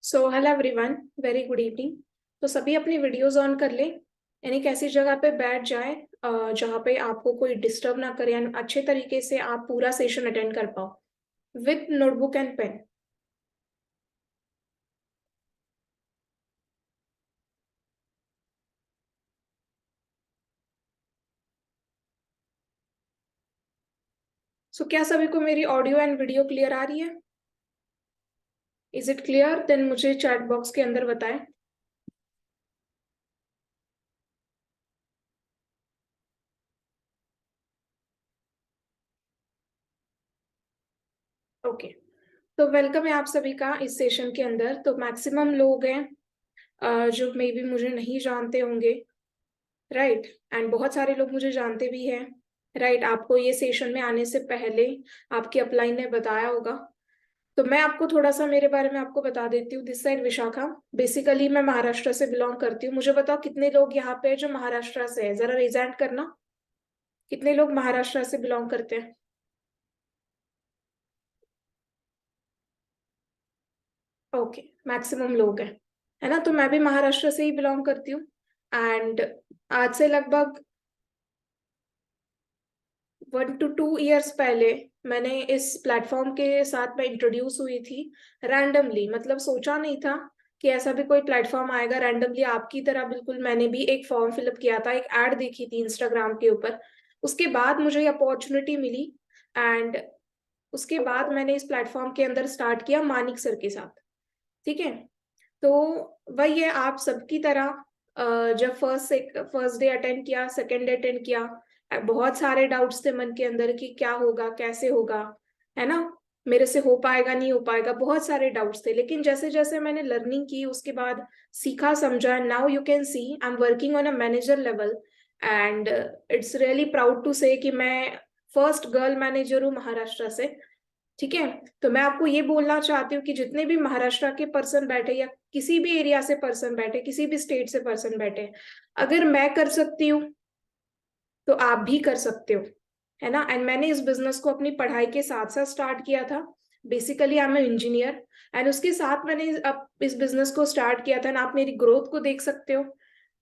So hello everyone, very good evening. तो सभी अपनी वीडियोस ऑन कर लें, यानी एक ऐसी जगह पे बैठ जाए जहाँ पे आपको कोई डिस्टर्ब ना करे एंड अच्छे तरीके से आप पूरा सेशन अटेंड कर पाओ विथ नोटबुक एंड पेन। सो क्या सभी को मेरी ऑडियो एंड वीडियो क्लियर आ रही है? Is it clear? देन मुझे चैट बॉक्स के अंदर बताएं। ओके, तो वेलकम है आप सभी का इस सेशन के अंदर। तो मैक्सिमम लोग हैं जो मे बी मुझे नहीं जानते होंगे, राइट? एंड बहुत सारे लोग मुझे जानते भी हैं, राइट? आपको ये सेशन में आने से पहले आपके अपलाइन ने बताया होगा। तो मैं आपको थोड़ा सा मेरे बारे में आपको बता देती हूँ। दिस साइड विशाखा, बेसिकली मैं महाराष्ट्र से बिलोंग करती हूँ। मुझे बताओ कितने लोग यहाँ पे जो महाराष्ट्र से है, जरा रेज हैंड करना। कितने लोग महाराष्ट्र से बिलोंग करते हैं? ओके, मैक्सिमम लोग हैं, है ना? तो मैं भी महाराष्ट्र से ही बिलोंग करती हूँ। एंड आज से लगभग 1 to 2 years पहले मैंने इस प्लेटफॉर्म के साथ मैं इंट्रोड्यूस हुई थी रैंडमली। मतलब सोचा नहीं था कि ऐसा भी कोई प्लेटफॉर्म आएगा रैंडमली आपकी तरह। बिल्कुल, मैंने भी एक फॉर्म फिलअप किया था, एक ऐड देखी थी इंस्टाग्राम के ऊपर। उसके बाद मुझे ये अपॉर्चुनिटी मिली एंड उसके बाद मैंने इस प्लेटफॉर्म के अंदर स्टार्ट किया मानिक सर के साथ। ठीक है? तो वही है, आप सबकी तरह जब फर्स्ट डे अटेंड किया, सेकेंड डे अटेंड किया, बहुत सारे डाउट्स थे मन के अंदर कि क्या होगा, कैसे होगा, है ना? मेरे से हो पाएगा, नहीं हो पाएगा, बहुत सारे डाउट्स थे। लेकिन जैसे जैसे मैंने लर्निंग की, उसके बाद सीखा समझा, now you can see I am working on a manager level. And it's really proud to say कि मैं फर्स्ट गर्ल मैनेजर हूँ महाराष्ट्र से। ठीक है? तो मैं आपको ये बोलना चाहती हूँ कि जितने भी महाराष्ट्र के पर्सन बैठे या किसी भी एरिया से पर्सन बैठे, किसी भी स्टेट से पर्सन बैठे, अगर मैं कर सकती हूँ तो आप भी कर सकते हो, है ना? एंड मैंने इस बिजनेस को अपनी पढ़ाई के साथ साथ स्टार्ट किया था। Basically I am engineer and उसके साथ मैंने अब इस बिजनेस को स्टार्ट किया था। ना आप मेरी ग्रोथ को देख सकते हो।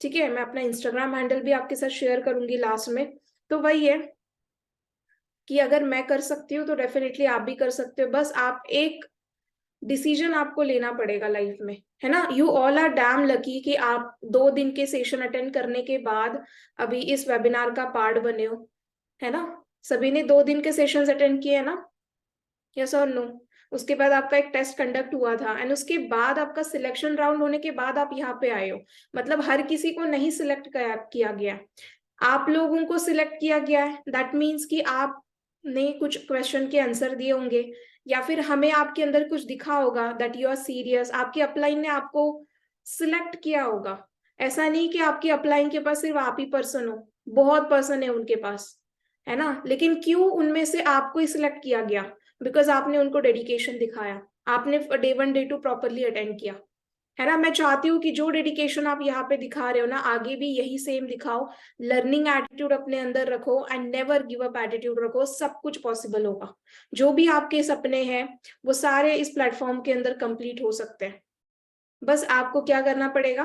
ठीक है? मैं अपना इंस्टाग्राम हैंडल भी आपके साथ शेयर करूंगी लास्ट में। तो वही है कि अगर मैं कर सकती हूँ तो डेफिनेटली आप भी कर सकते हो। बस आप एक डिसीजन आपको लेना पड़ेगा लाइफ में, है ना? You all are damn lucky कि आप 2 दिन के सेशन अटेंड करने के बाद अभी इस वेबिनार का पार्ट बने हो, है ना? सभी ने 2 दिन के सेशंस अटेंड किए हैं ना? यस और नो? उसके बाद आपका एक टेस्ट कंडक्ट हुआ था एंड उसके बाद आपका सिलेक्शन राउंड होने के बाद आप यहाँ पे आए हो। मतलब हर किसी को नहीं सिलेक्ट किया गया, आप लोगों को सिलेक्ट किया गया है। दैट मीन्स कि आपने कुछ क्वेश्चन के आंसर दिए होंगे या फिर हमें आपके अंदर कुछ दिखा होगा दैट यू आर सीरियस। आपके अपलाइन ने आपको सिलेक्ट किया होगा। ऐसा नहीं कि आपके अपलाइन के पास सिर्फ आप ही पर्सन हो, बहुत पर्सन है उनके पास, है ना? लेकिन क्यों उनमें से आपको ही सिलेक्ट किया गया? बिकॉज आपने उनको डेडिकेशन दिखाया, आपने डे 1 डे 2 प्रॉपरली अटेंड किया, है ना? मैं चाहती हूँ कि जो डेडिकेशन आप यहाँ पे दिखा रहे हो ना, आगे भी यही सेम दिखाओ। लर्निंग एटीट्यूड अपने अंदर रखो and never give up attitude रखो। सब कुछ पॉसिबल होगा। जो भी आपके सपने हैं वो सारे इस प्लेटफॉर्म के अंदर कंप्लीट हो सकते हैं। बस आपको क्या करना पड़ेगा?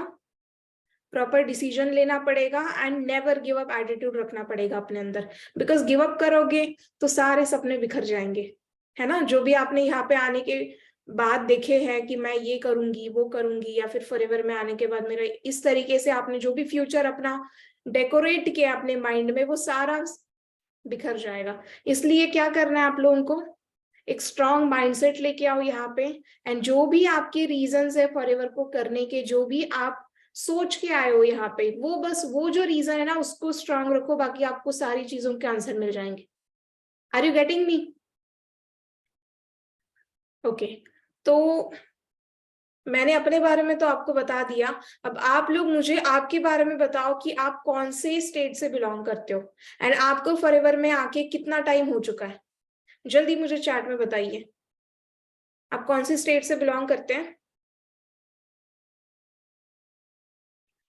प्रॉपर डिसीजन लेना पड़ेगा and never give up attitude रखना पड़ेगा अपने अंदर। बिकॉज गिव अप करोगे तो सारे सपने बिखर जाएंगे, है ना? जो भी आपने यहाँ पे आने के बाद देखे हैं कि मैं ये करूंगी, वो करूंगी, या फिर फॉरएवर में आने के बाद मेरा इस तरीके से आपने जो भी फ्यूचर अपना डेकोरेट किया अपने माइंड में, वो सारा बिखर जाएगा। इसलिए क्या करना है आप लोगों को? एक स्ट्रॉन्ग माइंडसेट लेके आओ यहाँ पे। एंड जो भी आपके रीजंस है फॉरएवर को करने के, जो भी आप सोच के आए हो यहाँ पे, वो बस वो जो रीजन है ना उसको स्ट्रांग रखो, बाकी आपको सारी चीजों के आंसर मिल जाएंगे। Are you getting me? Okay, तो मैंने अपने बारे में तो आपको बता दिया। अब आप लोग मुझे आपके बारे में बताओ कि आप कौन से स्टेट से बिलोंग करते हो एंड आपको फॉरएवर में आके कितना टाइम हो चुका है। जल्दी मुझे चैट में बताइए, आप कौन से स्टेट से बिलोंग करते हैं?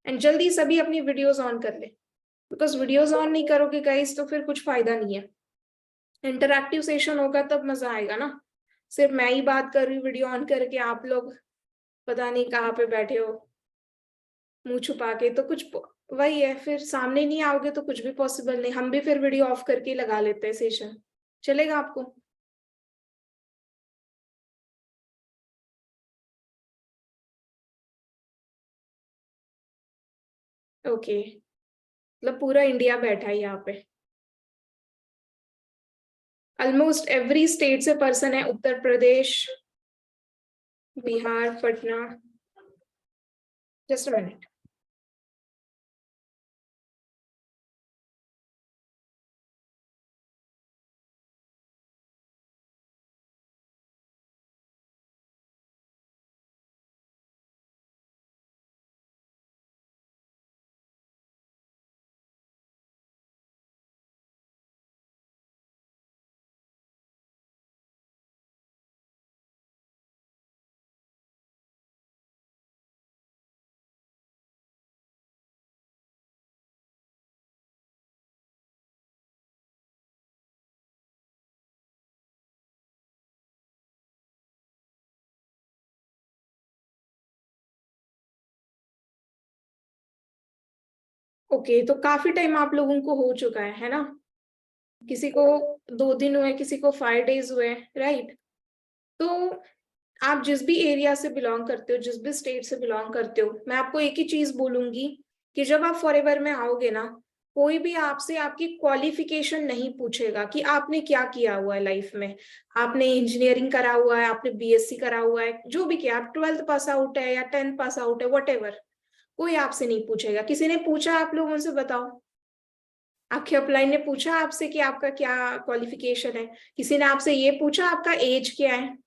एंड जल्दी सभी अपनी वीडियोस ऑन कर ले, बिकॉज वीडियोस ऑन नहीं करोगे गाइस तो फिर कुछ फायदा नहीं है। इंटरैक्टिव सेशन होगा तब मजा आएगा ना। सिर्फ मैं ही बात कर रही हूँ वीडियो ऑन करके, आप लोग पता नहीं कहाँ पे बैठे हो मुंह छुपा के, तो कुछ वही है, फिर सामने नहीं आओगे तो कुछ भी पॉसिबल नहीं। हम भी फिर वीडियो ऑफ करके लगा लेते हैं सेशन, चलेगा आपको? ओके, मतलब पूरा इंडिया बैठा है यहाँ पे, ऑलमोस्ट एवरी स्टेट से पर्सन है, Uttar Pradesh, Bihar, Patna. Just a minute. Okay, तो काफी टाइम आप लोगों को हो चुका है ना? किसी को 2 दिन हुए, किसी को 5 डेज हुए, राइट? तो आप जिस भी एरिया से बिलोंग करते हो, जिस भी स्टेट से बिलोंग करते हो, मैं आपको एक ही चीज बोलूंगी कि जब आप फॉरएवर में आओगे ना, कोई भी आपसे आपकी क्वालिफिकेशन नहीं पूछेगा कि आपने क्या किया हुआ है लाइफ में। आपने इंजीनियरिंग करा हुआ है, आपने बीएससी करा हुआ है, जो भी किया, आप 12th पास आउट है या 10th पास आउट है, वट एवर, कोई आपसे नहीं पूछेगा। किसी ने पूछा आप लोगों से? बताओ, आपके अपलाइन ने पूछा आपसे कि आपका क्या क्वालिफिकेशन है? किसी ने आपसे ये पूछा आपका एज क्या है?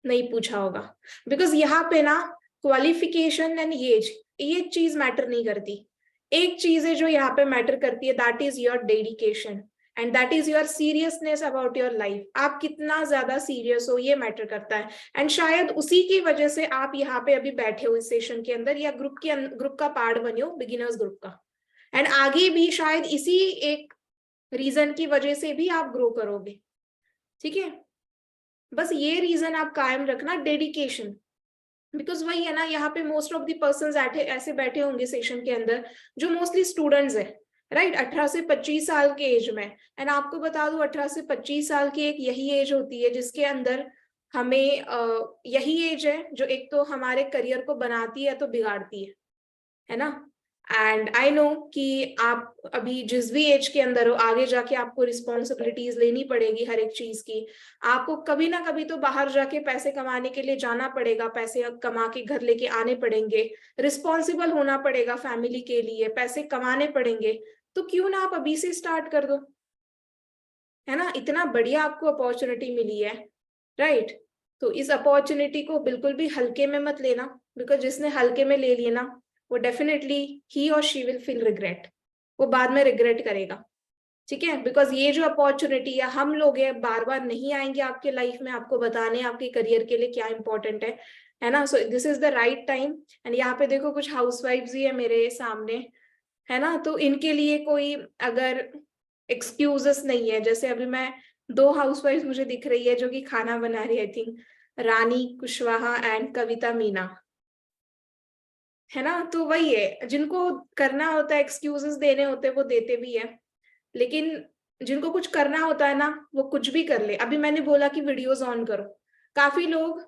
नहीं पूछा होगा। बिकॉज यहाँ पे ना क्वालिफिकेशन एंड एज, ये चीज मैटर नहीं करती। एक चीज है जो यहाँ पे मैटर करती है, that is your dedication and that is your seriousness about your life. आप कितना ज्यादा सीरियस हो, ये मैटर करता है। एंड शायद उसी की वजह से आप यहाँ पे अभी बैठे हो इस सेशन के अंदर, या ग्रुप का पार्ट बने हो, बिगिनर्स ग्रुप का। एंड आगे भी शायद इसी एक रीजन की वजह से भी आप ग्रो करोगे। ठीक है, बस ये रीजन आप कायम रखना, डेडिकेशन। बिकॉज वही है ना, यहाँ पे मोस्ट ऑफ द पर्सन ऐसे बैठे होंगे सेशन के अंदर जो मोस्टली स्टूडेंट्स है, राइट? 18 से 25 साल के एज में। एंड आपको बता दूं, 18 से 25 साल की एक यही एज होती है जिसके अंदर हमें यही एज है जो एक तो हमारे करियर को बनाती है तो बिगाड़ती है ना? एंड आई नो कि आप अभी जिस भी एज के अंदर हो, आगे जाके आपको रिस्पॉन्सिबिलिटीज लेनी पड़ेगी हर एक चीज की। आपको कभी ना कभी तो बाहर जाके पैसे कमाने के लिए जाना पड़ेगा, पैसे कमा के घर लेके आने पड़ेंगे, रिस्पॉन्सिबल होना पड़ेगा फैमिली के लिए, पैसे कमाने पड़ेंगे। तो क्यों ना आप अभी से स्टार्ट कर दो, है ना? इतना बढ़िया आपको अपॉर्चुनिटी मिली है, राइट? तो इस अपॉर्चुनिटी को बिल्कुल भी हल्के में मत लेना, बिकॉज जिसने हल्के में ले लिया ना, वो डेफिनेटली ही और शी विल फील रिग्रेट। वो बाद में रिग्रेट करेगा। ठीक है, बिकॉज ये जो अपॉर्चुनिटी है, हम लोग हैं, बार बार नहीं आएंगे आपके लाइफ में आपको बताने आपके करियर के लिए क्या इंपॉर्टेंट है ना? So this is the right time. And यहाँ पे देखो कुछ हाउसवाइफ्स ही है मेरे सामने, है ना? तो इनके लिए कोई अगर एक्सक्यूजेस नहीं है, जैसे अभी मैं 2 हाउसवाइफ मुझे दिख रही है जो कि खाना बना रही है, I think Rani Kushwaha and Kavita Meena, है ना? तो वही है, जिनको करना होता है, एक्सक्यूजेस देने होते हैं, वो देते भी है। लेकिन जिनको कुछ करना होता है ना, वो कुछ भी कर ले। अभी मैंने बोला कि वीडियोस ऑन करो, काफी लोग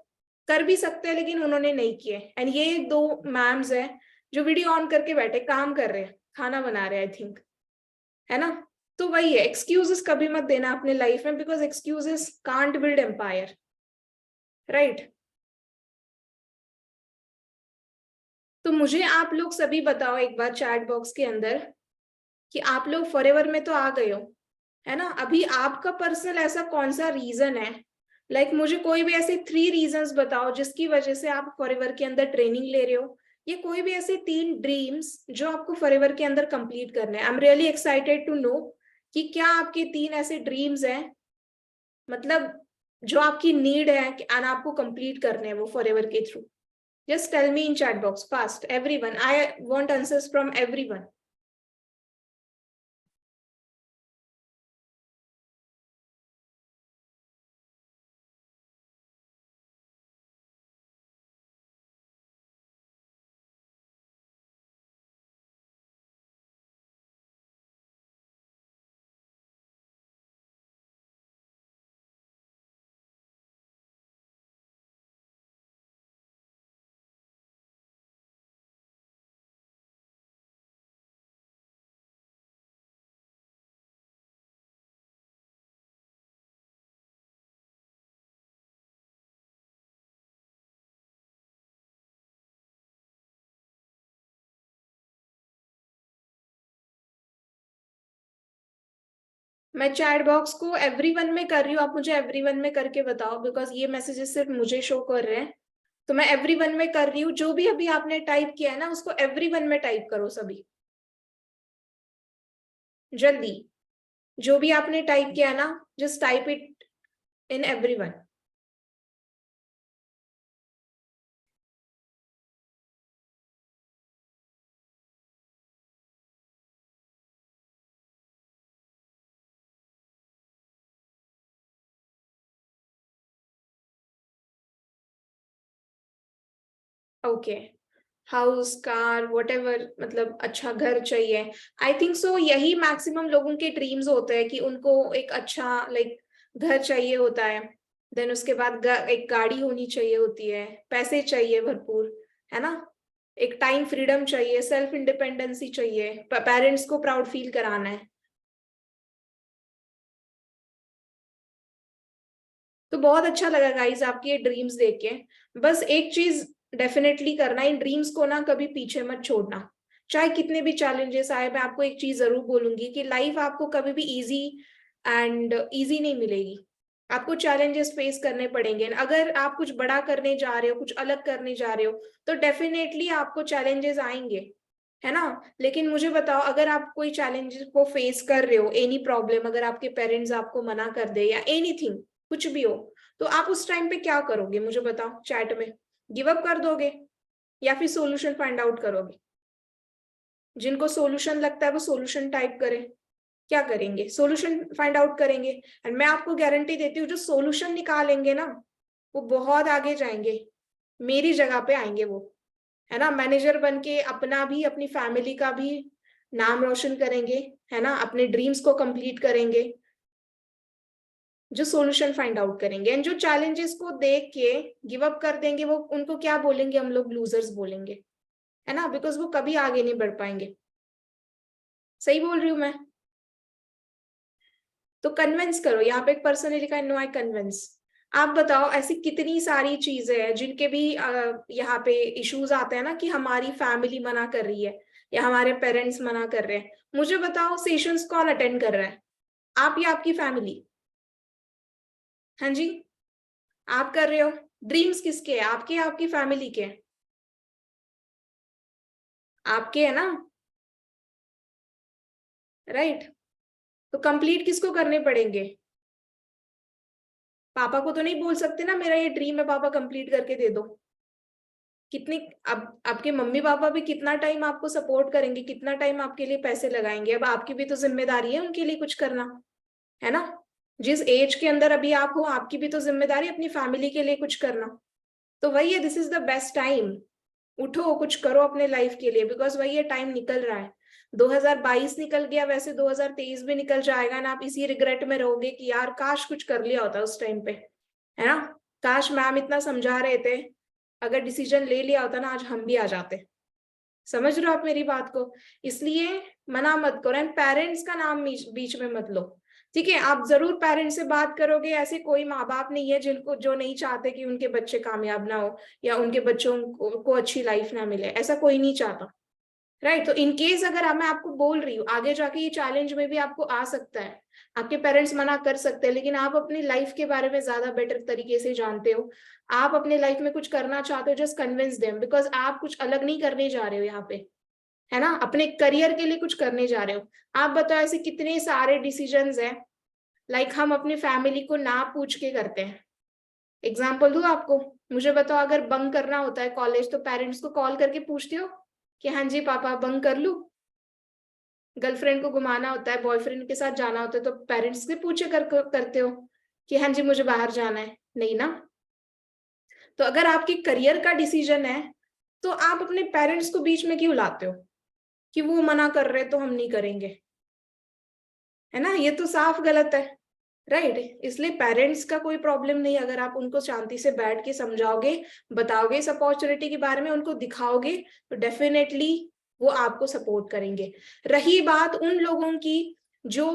कर भी सकते हैं लेकिन उन्होंने नहीं किए। एंड ये 2 मैम्स है जो वीडियो ऑन करके बैठे काम कर रहे हैं, खाना बना रहे हैं, आई थिंक, है ना? तो वही है, एक्सक्यूजेस कभी मत देना अपने लाइफ में, because excuses can't build empire, right? तो मुझे आप लोग सभी बताओ एक बार चैट बॉक्स के अंदर कि आप लोग फॉरएवर में तो आ गए हो, है ना? अभी आपका पर्सनल ऐसा कौन सा रीजन है, मुझे कोई भी ऐसे 3 रीजंस बताओ जिसकी वजह से आप फॉरएवर के अंदर ट्रेनिंग ले रहे हो, ये कोई भी ऐसे 3 ड्रीम्स जो आपको फॉरएवर के अंदर कंप्लीट करने हैं। I am really excited to know कि क्या आपके 3 ऐसे ड्रीम्स हैं, मतलब जो आपकी नीड है एंड आपको कंप्लीट करने हैं वो फॉरएवर के थ्रू। Just tell me in chat box fast, everyone, I want answers from everyone. मैं चैट बॉक्स को एवरीवन में कर रही हूँ, आप मुझे एवरीवन में करके बताओ, बिकॉज ये मैसेजेस सिर्फ मुझे शो कर रहे हैं। तो मैं एवरीवन में कर रही हूँ, जो भी अभी आपने टाइप किया है ना उसको एवरीवन में टाइप करो सभी, जल्दी। जो भी आपने टाइप किया है ना, just type it in everyone. Okay, house car what ever, मतलब अच्छा घर चाहिए। आई थिंक सो यही मैक्सिमम लोगों के ड्रीम्स होते हैं कि उनको एक अच्छा लाइक घर चाहिए होता है। देन उसके बाद एक गाड़ी होनी चाहिए होती है, पैसे चाहिए भरपूर, है ना। एक टाइम फ्रीडम चाहिए, सेल्फ इंडिपेंडेंसी चाहिए, पेरेंट्स को प्राउड फील कराना है। तो बहुत अच्छा लगा गाइस आपकी ये ड्रीम्स देख के। बस एक चीज डेफिनेटली करना, इन ड्रीम्स को ना कभी पीछे मत छोड़ना। चाहे कितने भी चैलेंजेस आए, मैं आपको एक चीज जरूर बोलूंगी कि लाइफ आपको कभी भी इजी एंड इजी नहीं मिलेगी। आपको चैलेंजेस फेस करने पड़ेंगे। अगर आप कुछ बड़ा करने जा रहे हो, कुछ अलग करने जा रहे हो, तो डेफिनेटली आपको चैलेंजेस आएंगे, है ना। लेकिन मुझे बताओ, अगर आप कोई चैलेंजेस को फेस कर रहे हो, एनी प्रॉब्लम, अगर आपके पेरेंट्स आपको मना कर दे या एनीथिंग कुछ भी हो, तो आप उस टाइम पे क्या करोगे मुझे बताओ चैट में। गिव अप कर दोगे या फिर सोल्यूशन फाइंड आउट करोगे। जिनको सोल्यूशन लगता है वो सोल्यूशन टाइप करें। क्या करेंगे, सोल्यूशन फाइंड आउट करेंगे। एंड मैं आपको गारंटी देती हूँ, जो सोल्यूशन निकालेंगे ना वो बहुत आगे जाएंगे, मेरी जगह पे आएंगे वो, है ना। मैनेजर बन के अपना भी अपनी फैमिली का भी नाम रोशन करेंगे, है ना। अपने ड्रीम्स को कंप्लीट करेंगे, जो सॉल्यूशन फाइंड आउट करेंगे। एंड जो चैलेंजेस को देख के गिव अप कर देंगे, वो उनको क्या बोलेंगे, हम लोग लूजर्स बोलेंगे, है ना। बिकॉज वो कभी आगे नहीं बढ़ पाएंगे। सही बोल रही हूँ मैं। तो कन्विंस करो, यहाँ पे एक पर्सन ने लिखा है नो आई कन्विंस। आप बताओ ऐसी कितनी सारी चीजें हैं जिनके भी यहाँ पे इश्यूज आते हैं ना, कि हमारी फैमिली मना कर रही है या हमारे पेरेंट्स मना कर रहे हैं। मुझे बताओ सेशंस कौन अटेंड कर रहा है, आप या आपकी फैमिली। हाँ जी, आप कर रहे हो। ड्रीम्स किसके हैं, आपके या आपकी फैमिली के। आपके है ना, राइट। तो कंप्लीट किसको करने पड़ेंगे। पापा को तो नहीं बोल सकते ना मेरा ये ड्रीम है पापा कंप्लीट करके दे दो। कितनी, अब आपके मम्मी पापा भी कितना टाइम आपको सपोर्ट करेंगे, कितना टाइम आपके लिए पैसे लगाएंगे। अब आपकी भी तो जिम्मेदारी है उनके लिए कुछ करना, है ना। जिस एज के अंदर अभी आप हो, आपकी भी तो जिम्मेदारी अपनी फैमिली के लिए कुछ करना। तो वही है, this is the best time. उठो कुछ करो अपने लाइफ के लिए, बिकॉज वही ये टाइम निकल रहा है। 2022 निकल गया, वैसे 2023 भी निकल जाएगा ना। आप इसी रिग्रेट में रहोगे कि यार काश कुछ कर लिया होता उस टाइम पे, है ना। काश मैम इतना समझा रहे थे, अगर डिसीजन ले लिया होता ना आज हम भी आ जाते। समझ रहे हो आप मेरी बात को। इसलिए मना मत करो, एंड पेरेंट्स का नाम बीच में मत लो। ठीक है, आप जरूर पेरेंट्स से बात करोगे। ऐसे कोई माँ बाप नहीं है जिनको जो नहीं चाहते कि उनके बच्चे कामयाब ना हो या उनके बच्चों को अच्छी लाइफ ना मिले, ऐसा कोई नहीं चाहता। राइट। तो इन केस अगर मैं आपको बोल रही हूँ आगे जाके ये चैलेंज में भी आपको आ सकता है, आपके पेरेंट्स मना कर सकते हैं, लेकिन आप अपनी लाइफ के बारे में ज्यादा बेटर तरीके से जानते हो। आप अपने लाइफ में कुछ करना चाहते हो, जस्ट कन्विंस देम, बिकॉज आप कुछ अलग नहीं करने जा रहे हो यहाँ पे, है ना। अपने करियर के लिए कुछ करने जा रहे हो। आप बताओ ऐसे कितने सारे डिसीजंस हैं, लाइक हम अपनी फैमिली को ना पूछ के करते हैं। एग्जाम्पल दूं आपको, मुझे बताओ अगर बंक करना होता है कॉलेज, तो पेरेंट्स को कॉल करके पूछते हो कि हाँ जी पापा बंक कर लूं। गर्लफ्रेंड को घुमाना होता है, बॉयफ्रेंड के साथ जाना होता है, तो पेरेंट्स से पूछे करते हो कि हाँ जी मुझे बाहर जाना है, नहीं ना। तो अगर आपके करियर का डिसीजन है, तो आप अपने पेरेंट्स को बीच में क्यों लाते हो कि वो मना कर रहे तो हम नहीं करेंगे, है ना। ये तो साफ गलत है, राइट। इसलिए पेरेंट्स का कोई प्रॉब्लम नहीं, अगर आप उनको शांति से बैठ के समझाओगे, बताओगे इस अपॉर्चुनिटी के बारे में, उनको दिखाओगे, तो डेफिनेटली वो आपको सपोर्ट करेंगे। रही बात उन लोगों की जो,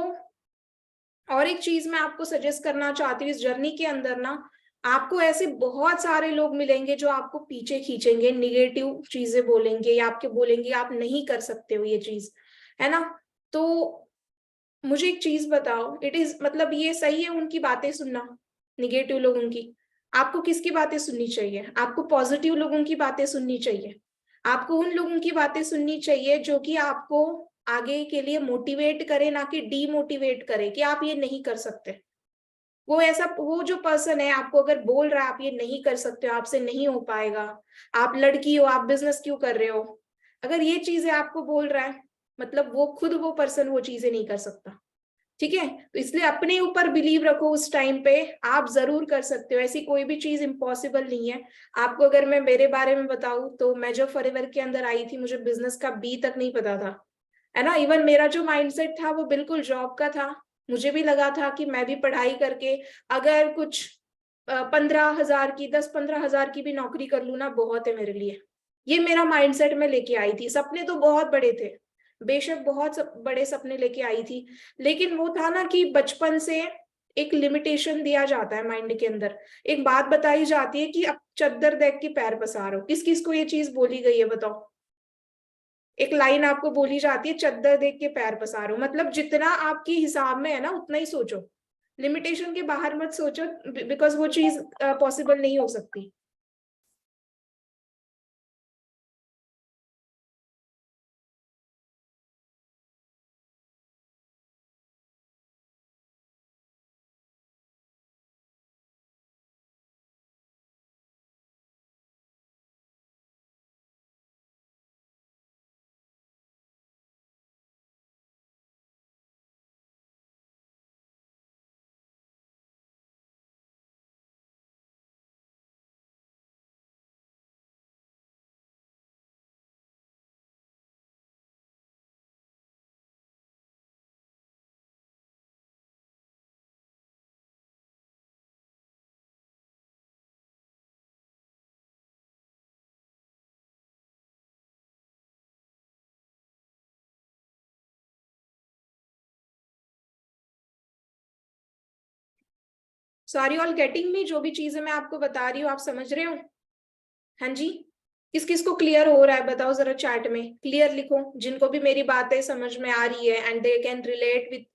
और एक चीज मैं आपको सजेस्ट करना चाहती हूँ, इस जर्नी के अंदर ना आपको ऐसे बहुत सारे लोग मिलेंगे जो आपको पीछे खींचेंगे, निगेटिव चीजें बोलेंगे या आपके बोलेंगे आप नहीं कर सकते हो ये चीज, है ना। तो मुझे एक चीज बताओ, इट इज मतलब ये सही है उनकी बातें सुनना, निगेटिव लोगों की? आपको किसकी बातें सुननी चाहिए? आपको पॉजिटिव लोगों की बातें सुननी चाहिए। आपको उन लोगों की बातें सुननी चाहिए जो कि आपको आगे के लिए मोटिवेट करे, ना कि डीमोटिवेट करे कि आप ये नहीं कर सकते। वो जो पर्सन है आपको अगर बोल रहा है आप ये नहीं कर सकते हो, आपसे नहीं हो पाएगा, आप लड़की हो, आप बिजनेस क्यों कर रहे हो, अगर ये चीजें आपको बोल रहा है, मतलब वो पर्सन वो चीजें नहीं कर सकता। ठीक है, तो इसलिए अपने ऊपर बिलीव रखो उस टाइम पे, आप जरूर कर सकते हो, ऐसी कोई भी चीज इम्पॉसिबल नहीं है। आपको अगर मैं मेरे बारे में बताऊं तो मैं जब फॉरएवर के अंदर आई थी मुझे बिजनेस का बी तक नहीं पता था, है ना। इवन मेरा जो माइंडसेट था वो बिल्कुल जॉब का था। मुझे भी लगा था कि मैं भी पढ़ाई करके अगर कुछ 15,000 की, 10-15,000 की भी नौकरी कर लूँ ना, बहुत है मेरे लिए। ये मेरा माइंडसेट में लेके आई थी। सपने तो बहुत बड़े थे, बेशक बहुत बड़े सपने लेके आई थी, लेकिन वो था ना कि बचपन से एक लिमिटेशन दिया जाता है माइंड के अंदर। एक बात बताई जाती है कि अब चद्दर देख के पैर पसारो। किस किस को ये चीज बोली गई है बताओ? एक लाइन आपको बोली जाती है, चद्दर देख के पैर पसारो, मतलब जितना आपके हिसाब में है ना उतना ही सोचो, लिमिटेशन के बाहर मत सोचो, बिकॉज वो चीज पॉसिबल नहीं हो सकती। सॉरी ऑल गेटिंग मी, जो भी चीजें मैं आपको बता रही हूँ आप समझ रहे हो? हाँ जी। किस किस को क्लियर हो रहा है बताओ जरा, चैट में क्लियर लिखो जिनको भी मेरी बातें समझ में आ रही है, and they can relate with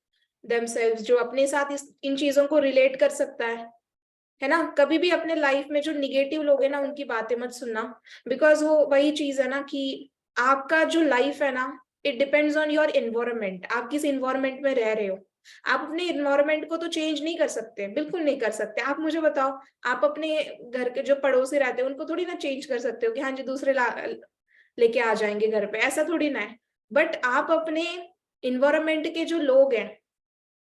themselves, जो अपने साथ इन चीजों को रिलेट कर सकता है ना। कभी भी अपने लाइफ में जो निगेटिव लोग हैं ना उनकी बातें मत सुनना, बिकॉज वो वही चीज है ना कि आपका जो लाइफ है ना, it depends on your environment. आप किस एनवायरमेंट में रह रहे हो, आप अपने एनवायरमेंट को तो चेंज नहीं कर सकते, बिल्कुल नहीं कर सकते। आप मुझे बताओ, आप अपने घर के जो पड़ोसी रहते हैं उनको थोड़ी ना चेंज कर सकते हो कि हाँ जी दूसरे लेके आ जाएंगे घर पे, ऐसा थोड़ी ना है। बट आप अपने इन्वायरमेंट के जो लोग हैं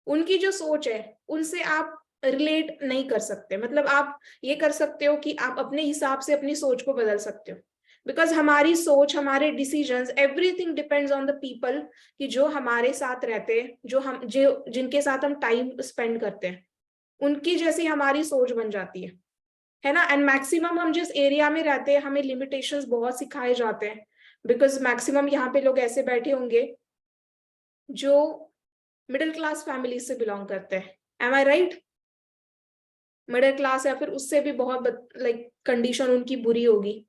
उनकी जो सोच है उनसे आप रिलेट नहीं कर सकते। मतलब आप ये कर सकते हो कि आप अपने हिसाब से अपनी सोच को बदल सकते हो, बिकॉज हमारी सोच, हमारे decisions, everything depends on the people, कि जो हमारे साथ रहते हैं, जो जिनके साथ हम टाइम स्पेंड करते हैं, उनकी जैसी हमारी सोच बन जाती है ना। एंड मैक्सिमम हम जिस एरिया में रहते हैं हमें लिमिटेशंस बहुत सिखाए जाते हैं, बिकॉज मैक्सिमम यहाँ पे लोग ऐसे बैठे होंगे जो मिडिल क्लास फैमिली से बिलोंग करते हैं। एम आई राइट? मिडिल क्लास या फिर उससे भी बहुत लाइक कंडीशन उनकी बुरी होगी,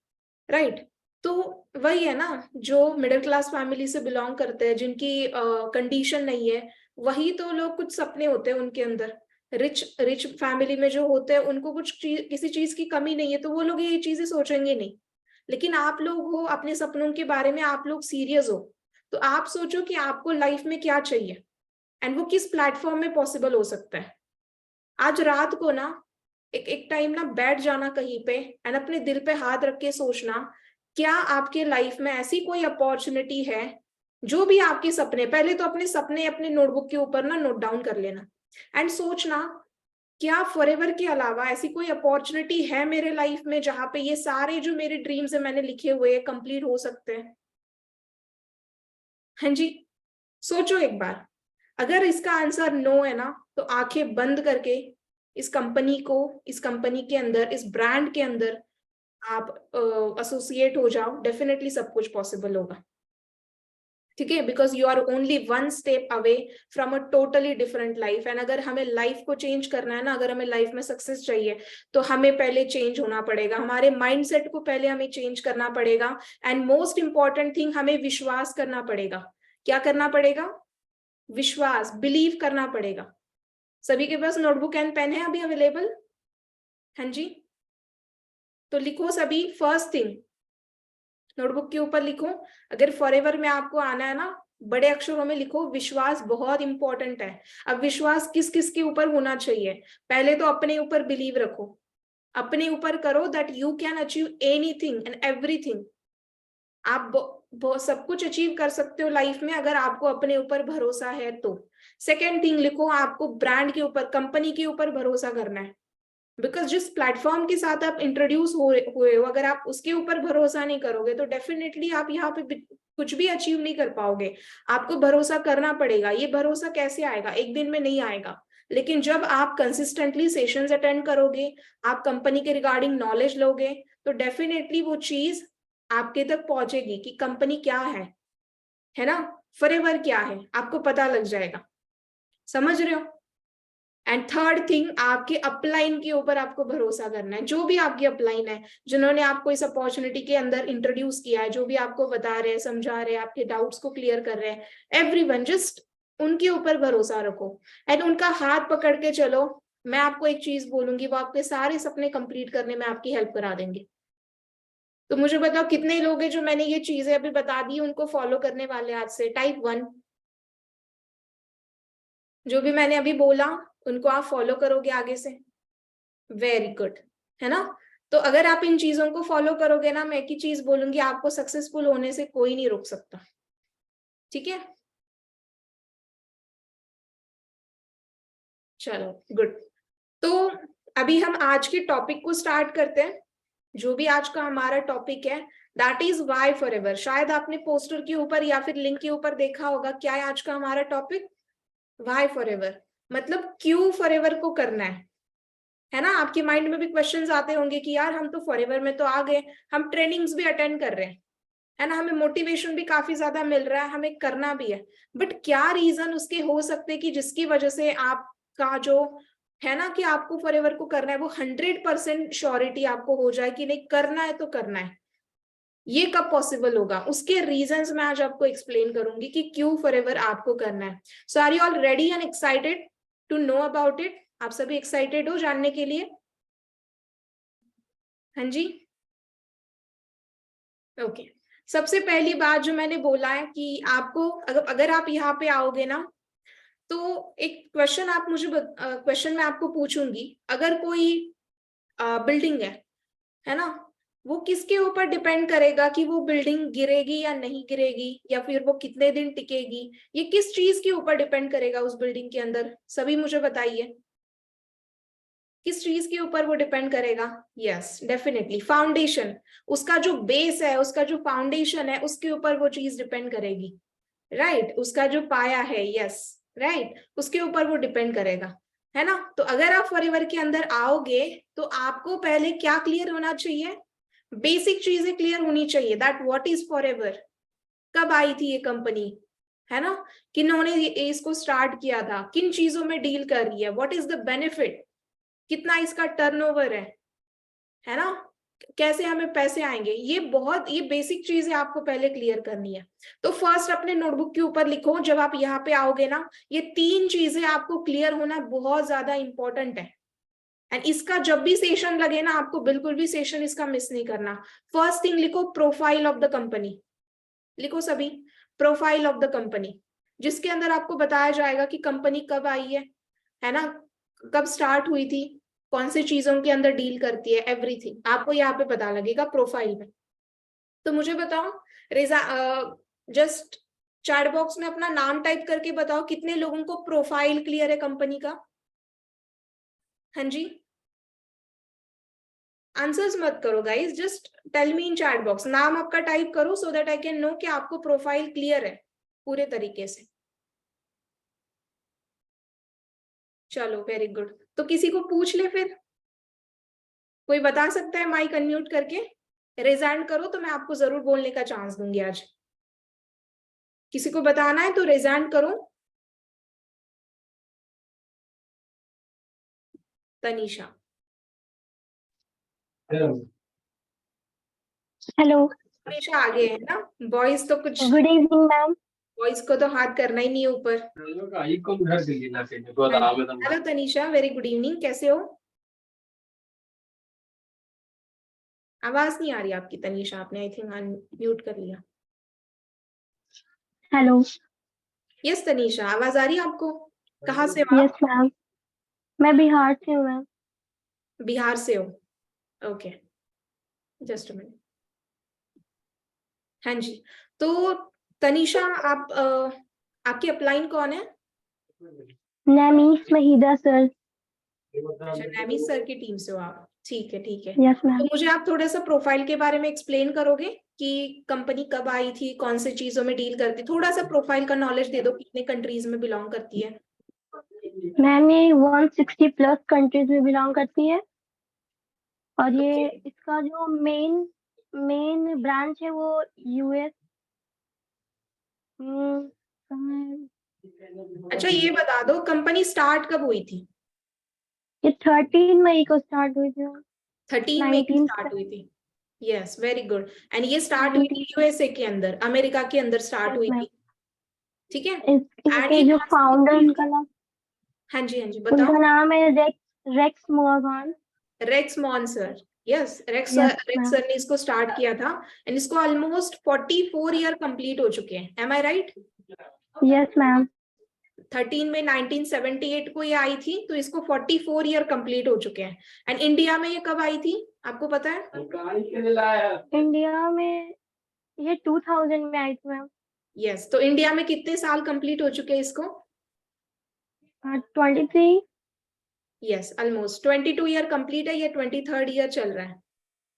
राइट? तो वही है ना, जो मिडिल क्लास फैमिली से बिलोंग करते हैं, जिनकी कंडीशन नहीं है, वही तो लोग, कुछ सपने होते हैं उनके अंदर। रिच रिच फैमिली में जो होते हैं उनको किसी चीज की कमी नहीं है, तो वो लोग ये चीजें सोचेंगे नहीं। लेकिन आप लोग हो अपने सपनों के बारे में, आप लोग सीरियस हो, तो आप सोचो कि आपको लाइफ में क्या चाहिए एंड वो किस प्लेटफॉर्म में पॉसिबल हो सकता है। आज रात को ना एक एक टाइम ना बैठ जाना कहीं पे एंड अपने दिल पे हाथ रख के सोचना, क्या आपके लाइफ में ऐसी कोई अपॉर्चुनिटी है, जो भी आपके सपने, पहले तो अपने सपने अपने नोटबुक के ऊपर ना नोट डाउन कर लेना एंड सोचना, क्या फॉरएवर के अलावा ऐसी कोई अपॉर्चुनिटी है मेरे लाइफ में जहां पे ये सारे जो मेरे ड्रीम्स है मैंने लिखे हुए कंप्लीट हो सकते हैं? हाँ जी, सोचो एक बार। अगर इसका आंसर नो है ना, तो आंखें बंद करके इस कंपनी के अंदर, इस ब्रांड के अंदर आप एसोसिएट हो जाओ, डेफिनेटली सब कुछ पॉसिबल होगा। ठीक है, because you are only one step away from a totally different life. And अगर हमें लाइफ को चेंज करना है ना, अगर हमें लाइफ में सक्सेस चाहिए, तो हमें पहले चेंज होना पड़ेगा, हमारे माइंडसेट को पहले हमें चेंज करना पड़ेगा। एंड मोस्ट इंपॉर्टेंट थिंग, हमें विश्वास करना पड़ेगा। क्या करना पड़ेगा? विश्वास, बिलीव करना पड़ेगा। सभी के पास नोटबुक एंड पेन है अभी अवेलेबल? हाँ जी, तो लिखो सभी, फर्स्ट थिंग नोटबुक के ऊपर लिखो, अगर फॉरएवर में आपको आना है ना, बड़े अक्षरों में लिखो, विश्वास बहुत इंपॉर्टेंट है। अब विश्वास किस किस के ऊपर होना चाहिए? पहले तो अपने ऊपर बिलीव रखो, अपने ऊपर करो that you can achieve anything and everything. आप सब कुछ अचीव कर सकते हो लाइफ में अगर आपको अपने ऊपर भरोसा है तो। सेकेंड थिंग लिखो, आपको ब्रांड के ऊपर, कंपनी के ऊपर भरोसा करना है। बिकॉज जिस प्लेटफॉर्म के साथ आप इंट्रोड्यूस हुए हो, अगर आप उसके ऊपर भरोसा नहीं करोगे तो डेफिनेटली आप यहाँ पे कुछ भी अचीव नहीं कर पाओगे। आपको भरोसा करना पड़ेगा। ये भरोसा कैसे आएगा? एक दिन में नहीं आएगा, लेकिन जब आप कंसिस्टेंटली सेशंस अटेंड करोगे, आप कंपनी के रिगार्डिंग नॉलेज लोगे, तो डेफिनेटली वो चीज आपके तक पहुंचेगी कि कंपनी क्या है ना, फॉरएवर क्या है, आपको पता लग जाएगा। समझ रहे हो? एंड थर्ड थिंग, आपके अपलाइन के ऊपर आपको भरोसा करना है। जो भी आपकी अपलाइन है, जिन्होंने आपको इस अपॉर्चुनिटी के अंदर इंट्रोड्यूस किया है, जो भी आपको बता रहे हैं, समझा रहे हैं, आपके डाउट्स को क्लियर कर रहे हैं, एवरीवन, जस्ट उनके ऊपर भरोसा रखो एंड उनका हाथ पकड़ के चलो। मैं आपको एक चीज बोलूंगी, वो आपके सारे सपने कंप्लीट करने में आपकी हेल्प करा देंगे। तो मुझे बताओ कितने लोग हैं जो मैंने ये चीजें अभी बता दी उनको फॉलो करने वाले आज से? टाइप 1। जो भी मैंने अभी बोला उनको आप फॉलो करोगे आगे से? वेरी गुड, है ना? तो अगर आप इन चीजों को फॉलो करोगे ना, मैं एक ही चीज बोलूंगी, आपको सक्सेसफुल होने से कोई नहीं रोक सकता। ठीक है, चलो गुड। तो अभी हम आज के टॉपिक को स्टार्ट करते हैं। जो भी आज का हमारा टॉपिक है, दैट इज वाई फॉरएवर। शायद आपने पोस्टर के ऊपर या फिर लिंक के ऊपर देखा होगा, क्या है आज का हमारा टॉपिक? वाई फॉरएवर, मतलब क्यों फॉरएवर को करना है ना? आपके माइंड में भी क्वेश्चंस आते होंगे कि यार हम तो फॉरएवर में तो आ गए, हम ट्रेनिंग्स भी अटेंड कर रहे हैं, है ना, हमें मोटिवेशन भी काफी ज्यादा मिल रहा है, हमें करना भी है, बट क्या रीजन उसके हो सकते हैं कि जिसकी वजह से आपका जो है ना कि आपको फॉरएवर को करना है, वो 100% श्योरिटी आपको हो जाए कि नहीं करना है तो करना है? ये कब पॉसिबल होगा? उसके रीजंस मैं आज आपको एक्सप्लेन करूंगी कि क्यों फॉरएवर आपको करना है। So are you all ready and excited to know about it? आप सभी एक्साइटेड हो जानने के लिए? हाँ जी, ओके। सबसे पहली बात जो मैंने बोला है कि आपको अगर आप यहाँ पे आओगे ना, तो एक क्वेश्चन आप मुझे क्वेश्चन मैं आपको पूछूंगी, अगर कोई बिल्डिंग है ना, वो किसके ऊपर डिपेंड करेगा कि वो बिल्डिंग गिरेगी या नहीं गिरेगी, या फिर वो कितने दिन टिकेगी? ये किस चीज के ऊपर डिपेंड करेगा उस बिल्डिंग के अंदर? सभी मुझे बताइए, किस चीज के ऊपर वो डिपेंड करेगा? Yes, definitely foundation. उसका जो बेस है, उसका जो फाउंडेशन है, उसके ऊपर वो चीज डिपेंड करेगी। राइट, उसका जो पाया है, यस, राइट, उसके ऊपर वो डिपेंड करेगा, है ना? तो अगर आप फॉरएवर के अंदर आओगे तो आपको पहले क्या क्लियर होना चाहिए? बेसिक चीजें क्लियर होनी चाहिए, दैट व्हाट इज फॉरएवर, कब आई थी ये कंपनी, है ना, किन्होंने इसको स्टार्ट किया था, किन चीजों में डील कर रही है, व्हाट इज द बेनिफिट, कितना इसका टर्नओवर है ना, कैसे हमें पैसे आएंगे, ये बेसिक चीजें आपको पहले क्लियर करनी है। तो फर्स्ट अपने नोटबुक के ऊपर लिखो, जब आप यहाँ पे आओगे ना, ये 3 चीजें आपको क्लियर होना बहुत ज्यादा इंपॉर्टेंट है। एंड इसका जब भी सेशन लगे ना, आपको बिल्कुल भी सेशन इसका मिस नहीं करना। फर्स्ट थिंग लिखो, प्रोफाइल ऑफ द कंपनी। लिखो सभी, प्रोफाइल ऑफ द कंपनी, जिसके अंदर आपको बताया जाएगा कि कंपनी कब आई है ना, कब स्टार्ट हुई थी, कौन सी चीजों के अंदर डील करती है, एवरीथिंग आपको यहाँ पे पता लगेगा प्रोफाइल में। तो मुझे बताओ रेजा, जस्ट चैट बॉक्स में अपना नाम टाइप करके बताओ कितने लोगों को प्रोफाइल क्लियर है कंपनी का? हाँ जी, आंसर्स मत करो guys, just tell me in chat box, नाम आपका टाइप करो so that I can know कि आपको प्रोफाइल क्लियर है पूरे तरीके से। चलो वेरी गुड, तो किसी को पूछ ले फिर, कोई बता सकता है माइक अनम्यूट करके? रेज करो तो मैं आपको जरूर बोलने का चांस दूंगी आज। किसी को बताना है तो रेज करो। तनीषा, हेलो, तनीषा आगे है ना, बॉयज तो कुछ। Good evening ma'am. वॉइस को तो हाथ करना ही नहीं है ऊपर। Hello Tanisha, very good evening, कैसे हो? आवाज नहीं आ रही आपकी तनीषा, आपने आई थिंक म्यूट कर लिया। हेलो। यस तनीषा, आवाज आ रही है आपको? कहाँ से हो आप? यस मैम, मैं बिहार से हूँ मैम। बिहार से हो? Okay, just a minute. हाँ जी, तो तनीषा आप आपकी अपलाइन कौन है? नैमीस महिदा सर। अच्छा, नैमी सर की टीम से हो आप, ठीक है ठीक है। यस तो मैम। मुझे आप थोड़ा सा प्रोफाइल के बारे में एक्सप्लेन करोगे कि कंपनी कब आई थी, कौन से चीजों में डील करती, थोड़ा सा प्रोफाइल का नॉलेज दे दो, कितने कंट्रीज में बिलोंग करती है? मैम ये 160 प्लस कंट्रीज में बिलोंग करती है और ये Okay. इसका जो मेन ब्रांच है वो यूएस। अच्छा ये बता दो, कंपनी स्टार्ट कब हुई थी? ये 13 मई को स्टार्ट हुई थी। 13 मई की 19 स्टार्ट हुई थी। Yes, very good. एंड ये स्टार्ट हुई थी 19। यूएसए के अंदर, अमेरिका के अंदर स्टार्ट यस हुई मैम। थी। ठीक है। एंड इनके ये जो कहाँ से फाउंडर हुई उनका थी? नाम हाँ जी हाँ जी, उनका बताओ। नाम है रेक्स मोर्गान। रेक्स मॉन sir. Yes, Rex yes Rex ma'am. Sir ने इसको स्टार्ट किया था। एंड इसको ऑलमोस्ट 44 ईयर कंप्लीट हो चुके हैं, एम आई राइट? Yes ma'am. 13 में 1978 को ये आई थी, तो इसको 44 ईयर कंप्लीट हो चुके हैं। एंड इंडिया में ये कब आई थी, आपको पता है? इंडिया में ये 2000 में आई थी मैम। यस, तो इंडिया में कितने साल कंप्लीट हो चुके हैं इसको? 23। यस, ऑलमोस्ट 22 ईयर कंप्लीट है, ये 23rd ईयर चल रहा है।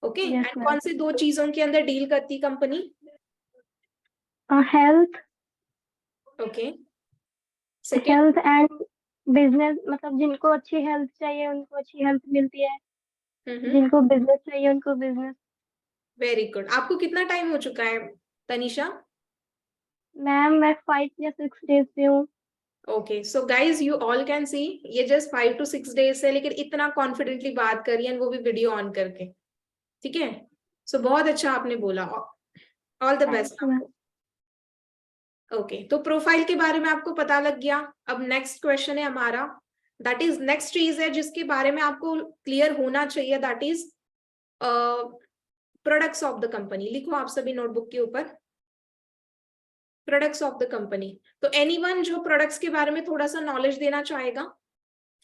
Okay, yes and ma'am. कौन से दो चीजों के अंदर डील करती company? Health okay, second? Health and business, मतलब जिनको अच्छी हेल्थ चाहिए उनको अच्छी हेल्थ मिलती है, जिनको बिजनेस चाहिए उनको बिजनेस। Very good. आपको कितना टाइम हो चुका है तनीषा? मैम मैं 5 या 6 डेज से हूँ। Okay, so guys you all can see, ये जस्ट 5 to 6 डेज है, लेकिन इतना कॉन्फिडेंटली बात करी है, वो भी वीडियो ऑन करके। ठीक है, सो बहुत अच्छा आपने बोला, all the thank best you ma'am. आपको। ओके, तो प्रोफाइल के बारे में आपको पता लग गया। अब नेक्स्ट क्वेश्चन है हमारा, दैट इज नेक्स्ट चीज है जिसके बारे में आपको क्लियर होना चाहिए, that is products of the company. लिखो आप सभी नोटबुक के ऊपर, प्रोडक्ट्स ऑफ द कंपनी। तो एनीवन जो प्रोडक्ट्स के बारे में थोड़ा सा नॉलेज देना चाहेगा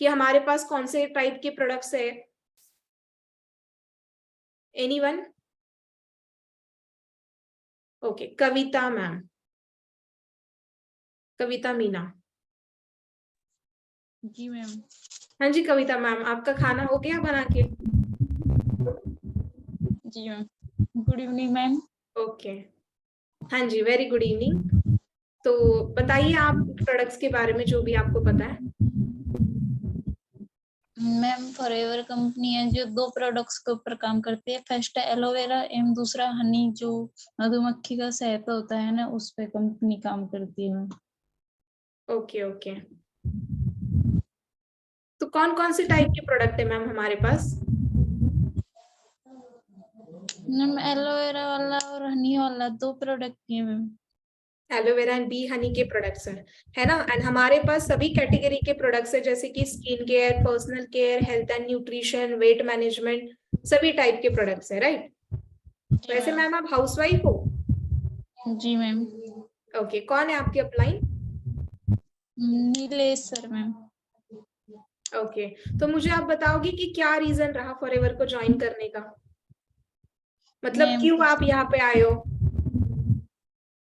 कि हमारे पास कौन से टाइप के प्रोडक्ट्स है? एनीवन? ओके, कविता मैम, कविता मीना। जी मैम। हाँ जी कविता मैम, आपका खाना हो गया बना के? जी ma'am, good evening ma'am. Okay, हाँ जी, वेरी गुड इवनिंग। तो बताइए आप प्रोडक्ट्स के बारे में जो भी आपको पता है। मैम फॉरएवर कंपनी है जो 2 प्रोडक्ट्स के ऊपर काम करती है। फर्स्ट है एलोवेरा एवं दूसरा हनी, जो मधुमक्खी का शहद होता है ना, उस पे कंपनी काम करती है। ओके ओके, तो कौन कौन से टाइप के प्रोडक्ट है मैम हमारे पास? मैम एलोवेरा वाला और हनी वाला 2 प्रोडक्ट है ma'am. Aloe vera and B Honey के प्रोडक्ट्स है ना। एंड हमारे पास सभी कैटेगरी के प्रोडक्ट्स है, जैसे कि skin care, personal care, health and nutrition, weight management, सभी टाइप के प्रोडक्ट्स है, राइट? वैसे मैम आप हाउसवाइफ हो? जी मैम। ओके, कौन है आपके upline? Nilesh sir ma'am. Okay, तो मुझे आप बताओगे कि क्या रीजन रहा फॉरएवर को ज्वाइन करने का, मतलब मैम क्यों आप यहाँ पे आए हो?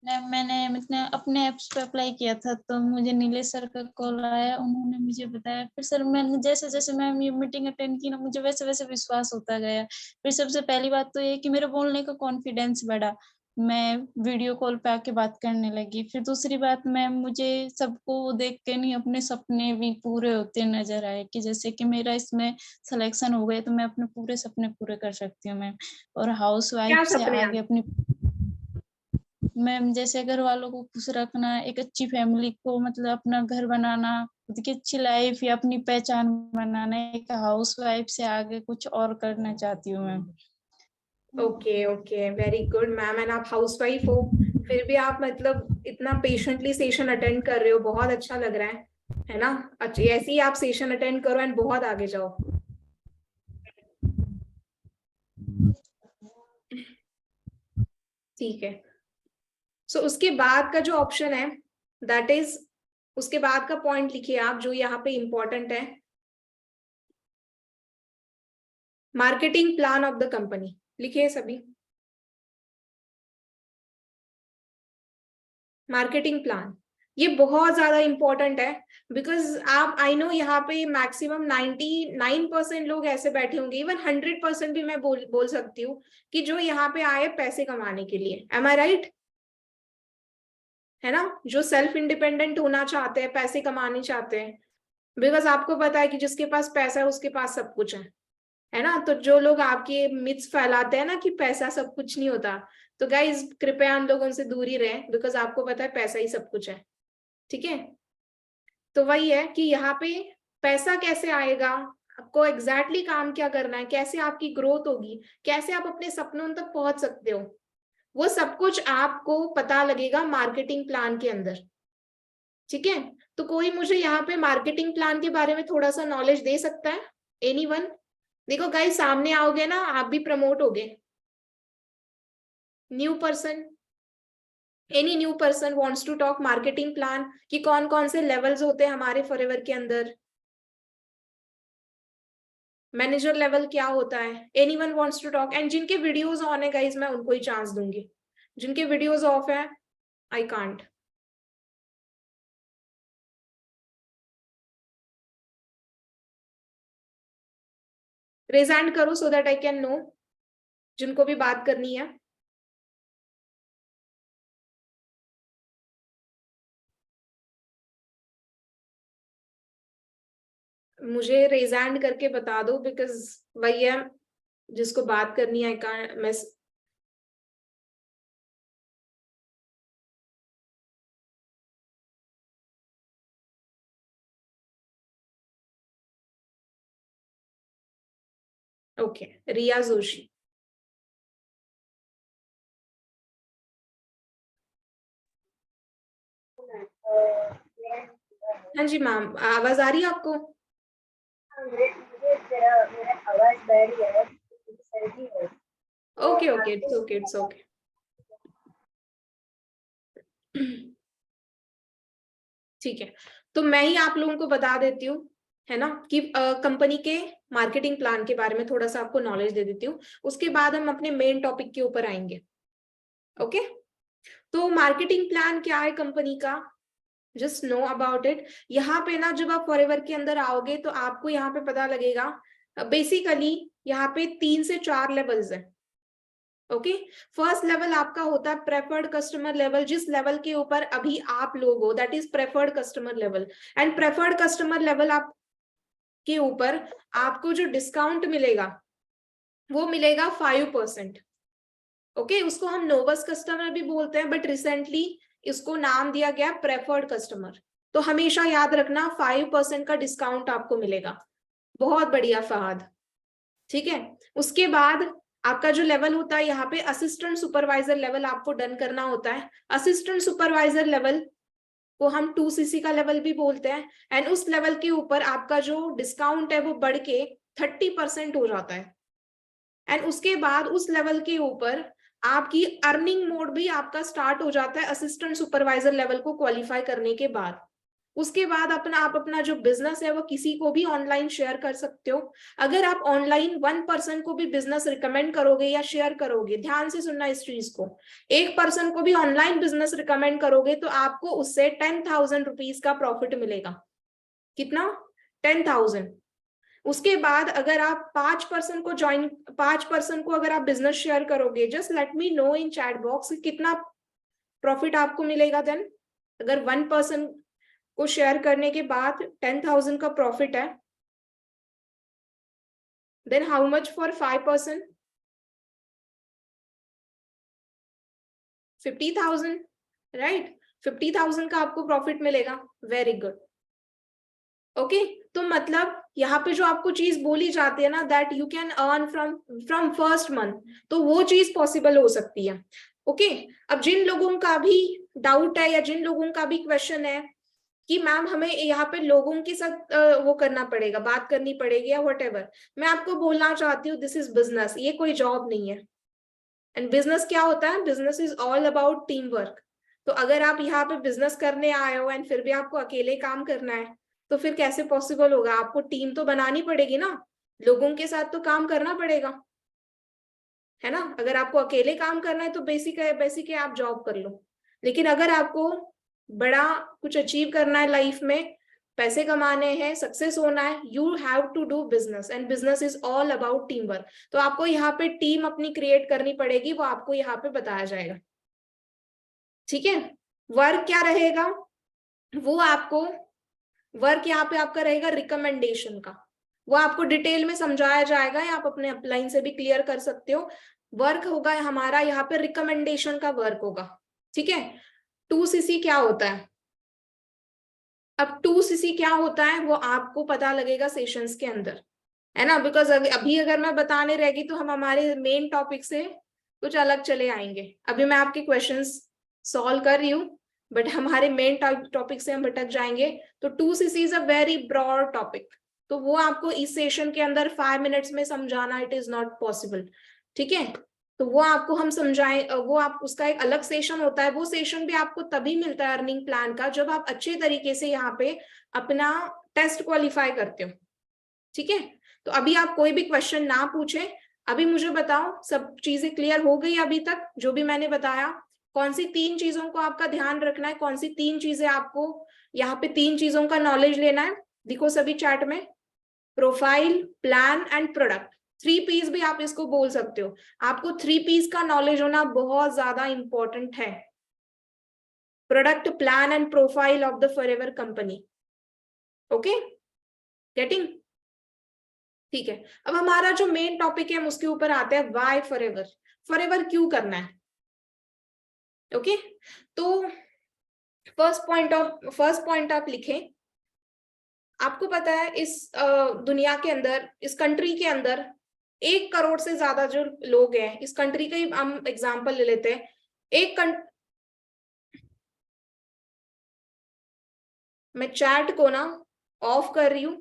मैंने अपने ऐप्स पे अप्लाई किया था, तो मुझे नीलेश सर का कॉल आया, उन्होंने मुझे बताया। फिर सर मैंने जैसे जैसे मैम ये मीटिंग अटेंड की ना, मुझे वैसे वैसे विश्वास होता गया। फिर सबसे पहली बात तो ये कि मेरे बोलने का कॉन्फिडेंस बढ़ा, मैं वीडियो कॉल पे आके बात करने लगी। फिर दूसरी बात मैम, मुझे सबको देख के नहीं अपने सपने भी पूरे होते नजर आए, कि जैसे कि मेरा इसमें सिलेक्शन हो गया तो मैं अपने पूरे सपने पूरे कर सकती हूँ मैम। और हाउस वाइफ क्या से सपने आगे आप? अपनी मैम, जैसे घर वालों को खुश रखना, एक अच्छी फैमिली को, मतलब अपना घर बनाना, खुद की अच्छी लाइफ या अपनी पहचान बनाना, एक हाउस वाइफ से आगे कुछ और करना चाहती हूँ ma'am. Okay okay, very good ma'am. And आप हाउसवाइफ हो, फिर भी आप मतलब इतना पेशेंटली सेशन अटेंड कर रहे हो, बहुत अच्छा लग रहा है ना। अच्छा, ऐसे ही आप सेशन अटेंड करो एंड बहुत आगे जाओ। ठीक है। सो उसके बाद का जो ऑप्शन है दैट इज, उसके बाद का पॉइंट लिखिए आप जो यहाँ पे इंपॉर्टेंट है, marketing plan of the company. लिखिए सभी, मार्केटिंग प्लान। ये बहुत ज्यादा इंपॉर्टेंट है बिकॉज आप, आई नो यहाँ पे मैक्सिमम 99% लोग ऐसे बैठे होंगे, इवन 100% भी मैं बोल सकती हूँ कि जो यहाँ पे आए पैसे कमाने के लिए। एम आई राइट? है ना, जो सेल्फ इंडिपेंडेंट होना चाहते हैं, पैसे कमाने चाहते हैं, बिकॉज आपको पता है कि जिसके पास पैसा है उसके पास सब कुछ है ना। तो जो लोग आपके मिथ्स फैलाते हैं ना कि पैसा सब कुछ नहीं होता, तो गाइज कृपया उन लोगों से दूर ही रहे, बिकॉज आपको पता है पैसा ही सब कुछ है। ठीक है, तो वही है कि यहाँ पे पैसा कैसे आएगा, आपको एग्जैक्टली काम क्या करना है, कैसे आपकी ग्रोथ होगी, कैसे आप अपने सपनों तक पहुंच सकते हो, वो सब कुछ आपको पता लगेगा मार्केटिंग प्लान के अंदर। ठीक है, तो कोई मुझे यहाँ पे मार्केटिंग प्लान के बारे में थोड़ा सा नॉलेज दे सकता है? एनीवन? देखो गाइस, सामने आओगे ना आप भी प्रमोट होगे। New person, any new person wants to talk marketing plan, कि कौन कौन से लेवल्स होते हैं हमारे फॉरएवर के अंदर, मैनेजर लेवल क्या होता है? Anyone wants to talk? And जिनके वीडियोस ऑन है गाइस मैं उनको ही चांस दूंगी, जिनके वीडियोस ऑफ है आई कांट। रेज हैंड करो so that I can know जिनको भी बात करनी है। मुझे रेज हैंड करके बता दो, बिकॉज वही है जिसको बात करनी है। मैं ओके, रिया जोशी। हाँ जी मैम, आवाज आ रही है आपको? मेरा आवाज बैठ गया है, सर्दी है। Okay okay, it's okay it's okay. ठीक है, तो मैं ही आप लोगों को बता देती हूँ, है ना, कि कंपनी के मार्केटिंग प्लान के बारे में थोड़ा सा आपको नॉलेज दे देती हूँ, उसके बाद हम अपने मेन टॉपिक के ऊपर आएंगे। ओके, तो मार्केटिंग प्लान क्या है कंपनी का, जस्ट नो अबाउट इट। यहाँ पे ना जब आप फॉरएवर के अंदर आओगे तो आपको यहाँ पे पता लगेगा, बेसिकली यहाँ पे 3 से 4 लेवल्स है। ओके, फर्स्ट लेवल आपका होता है प्रेफर्ड कस्टमर लेवल, जिस लेवल के ऊपर अभी आप लोग हो, that is preferred customer level. And preferred customer level आप के ऊपर आपको जो डिस्काउंट मिलेगा वो मिलेगा 5%। ओके, उसको हम नोवस कस्टमर भी बोलते हैं, बट रिसेंटली इसको नाम दिया गया प्रेफर्ड कस्टमर। तो हमेशा याद रखना 5% का डिस्काउंट आपको मिलेगा। बहुत बढ़िया फहद। ठीक है, उसके बाद आपका जो लेवल होता है यहाँ पे असिस्टेंट सुपरवाइजर लेवल आपको डन करना होता है। असिस्टेंट सुपरवाइजर लेवल को हम 2cc का लेवल भी बोलते हैं। एंड उस लेवल के ऊपर आपका जो डिस्काउंट है वो बढ़ के 30% हो जाता है। एंड उसके बाद उस लेवल के ऊपर आपकी अर्निंग मोड भी आपका स्टार्ट हो जाता है असिस्टेंट सुपरवाइजर लेवल को क्वालिफाई करने के बाद। उसके बाद आप अपना जो बिजनेस है वो किसी को भी ऑनलाइन शेयर कर सकते हो। अगर आप ऑनलाइन 1 पर्सन को भी बिजनेस रिकमेंड करोगे या शेयर करोगे, ध्यान से सुनना इस चीज को, 1 पर्सन को भी ऑनलाइन बिजनेस रिकमेंड करोगे तो आपको उससे 10,000 रुपीज का प्रॉफिट मिलेगा। कितना? 10,000। उसके बाद अगर आप 5 पर्सन को अगर आप बिजनेस शेयर करोगे, जस्ट लेट मी नो इन चैट बॉक्स कितना प्रॉफिट आपको मिलेगा। देन अगर 1 पर्सन को शेयर करने के बाद 10,000 का प्रॉफिट है, then how much for 5 person? 50,000, right? 50,000 का आपको प्रॉफिट मिलेगा। Very good. ओके, तो मतलब यहाँ पे जो आपको चीज बोली जाती है ना, that you can earn from first month, तो वो चीज पॉसिबल हो सकती है। ओके। अब जिन लोगों का भी डाउट है या जिन लोगों का भी क्वेश्चन है कि मैम हमें यहाँ पे लोगों के साथ वो करना पड़ेगा, बात करनी पड़ेगी या व्हाटएवर, मैं आपको बोलना चाहती हूँ दिस इज बिजनेस, ये कोई जॉब नहीं है। एंड बिजनेस क्या होता है? Business is all about team work. तो अगर आप यहाँ पे बिजनेस करने आए हो एंड फिर भी आपको अकेले काम करना है, तो फिर कैसे पॉसिबल होगा? आपको टीम तो बनानी पड़ेगी ना, लोगों के साथ तो काम करना पड़ेगा, है ना। अगर आपको अकेले काम करना है तो बेसिक है आप जॉब कर लो। लेकिन अगर आपको बड़ा कुछ अचीव करना है लाइफ में, पैसे कमाने हैं, सक्सेस होना है, you have to do business and business is all about team work. तो आपको यहाँ पे टीम अपनी क्रिएट करनी पड़ेगी, वो आपको यहाँ पे बताया जाएगा। ठीक है। वर्क क्या रहेगा? वो आपको वर्क यहाँ पे आपका रहेगा रिकमेंडेशन का, वो आपको डिटेल में समझाया जाएगा, या आप अपने अपलाइन से भी क्लियर कर सकते हो। वर्क होगा हमारा यहाँ पे रिकमेंडेशन का वर्क होगा। ठीक है। 2cc क्या होता है? अब 2cc क्या होता है वो आपको पता लगेगा सेशंस के अंदर, है ना। बिकॉज अभी अगर मैं बताने रहेगी तो हम हमारे मेन टॉपिक से कुछ अलग चले आएंगे। अभी मैं आपके क्वेश्चंस सॉल्व कर रही हूँ, बट हमारे मेन टॉपिक से हम भटक जाएंगे। तो 2cc is a very broad topic, तो वो आपको इस सेशन के अंदर 5 मिनट्स में समझाना इट इज नॉट पॉसिबल। ठीक है। तो वो आपको हम समझाएं, वो आप उसका एक अलग सेशन होता है। वो सेशन भी आपको तभी मिलता है अर्निंग प्लान का जब आप अच्छे तरीके से यहाँ पे अपना टेस्ट क्वालिफाई करते हो। ठीक है। तो अभी आप कोई भी क्वेश्चन ना पूछे, अभी मुझे बताओ सब चीजें क्लियर हो गई अभी तक जो भी मैंने बताया? कौन सी 3 चीजों को आपका ध्यान रखना है? कौन सी 3 चीजें आपको यहाँ पे 3 चीजों का नॉलेज लेना है? देखो सभी चैट में, profile, plan and product. 3 P's भी आप इसको बोल सकते हो। आपको 3 P's का नॉलेज होना बहुत ज्यादा इंपॉर्टेंट है। Product, plan and profile of the forever company. Okay, getting? ठीक है। अब हमारा जो मेन टॉपिक है हम उसके ऊपर आते हैं, वाई फॉरएवर। फॉरएवर क्यों करना है? ओके। तो फर्स्ट पॉइंट आप लिखें। आपको पता है इस दुनिया के अंदर, इस कंट्री के अंदर 1 करोड़ से ज्यादा जो लोग हैं, इस कंट्री का ही हम एग्जांपल ले लेते हैं। मैं चैट को ना ऑफ कर रही हूं,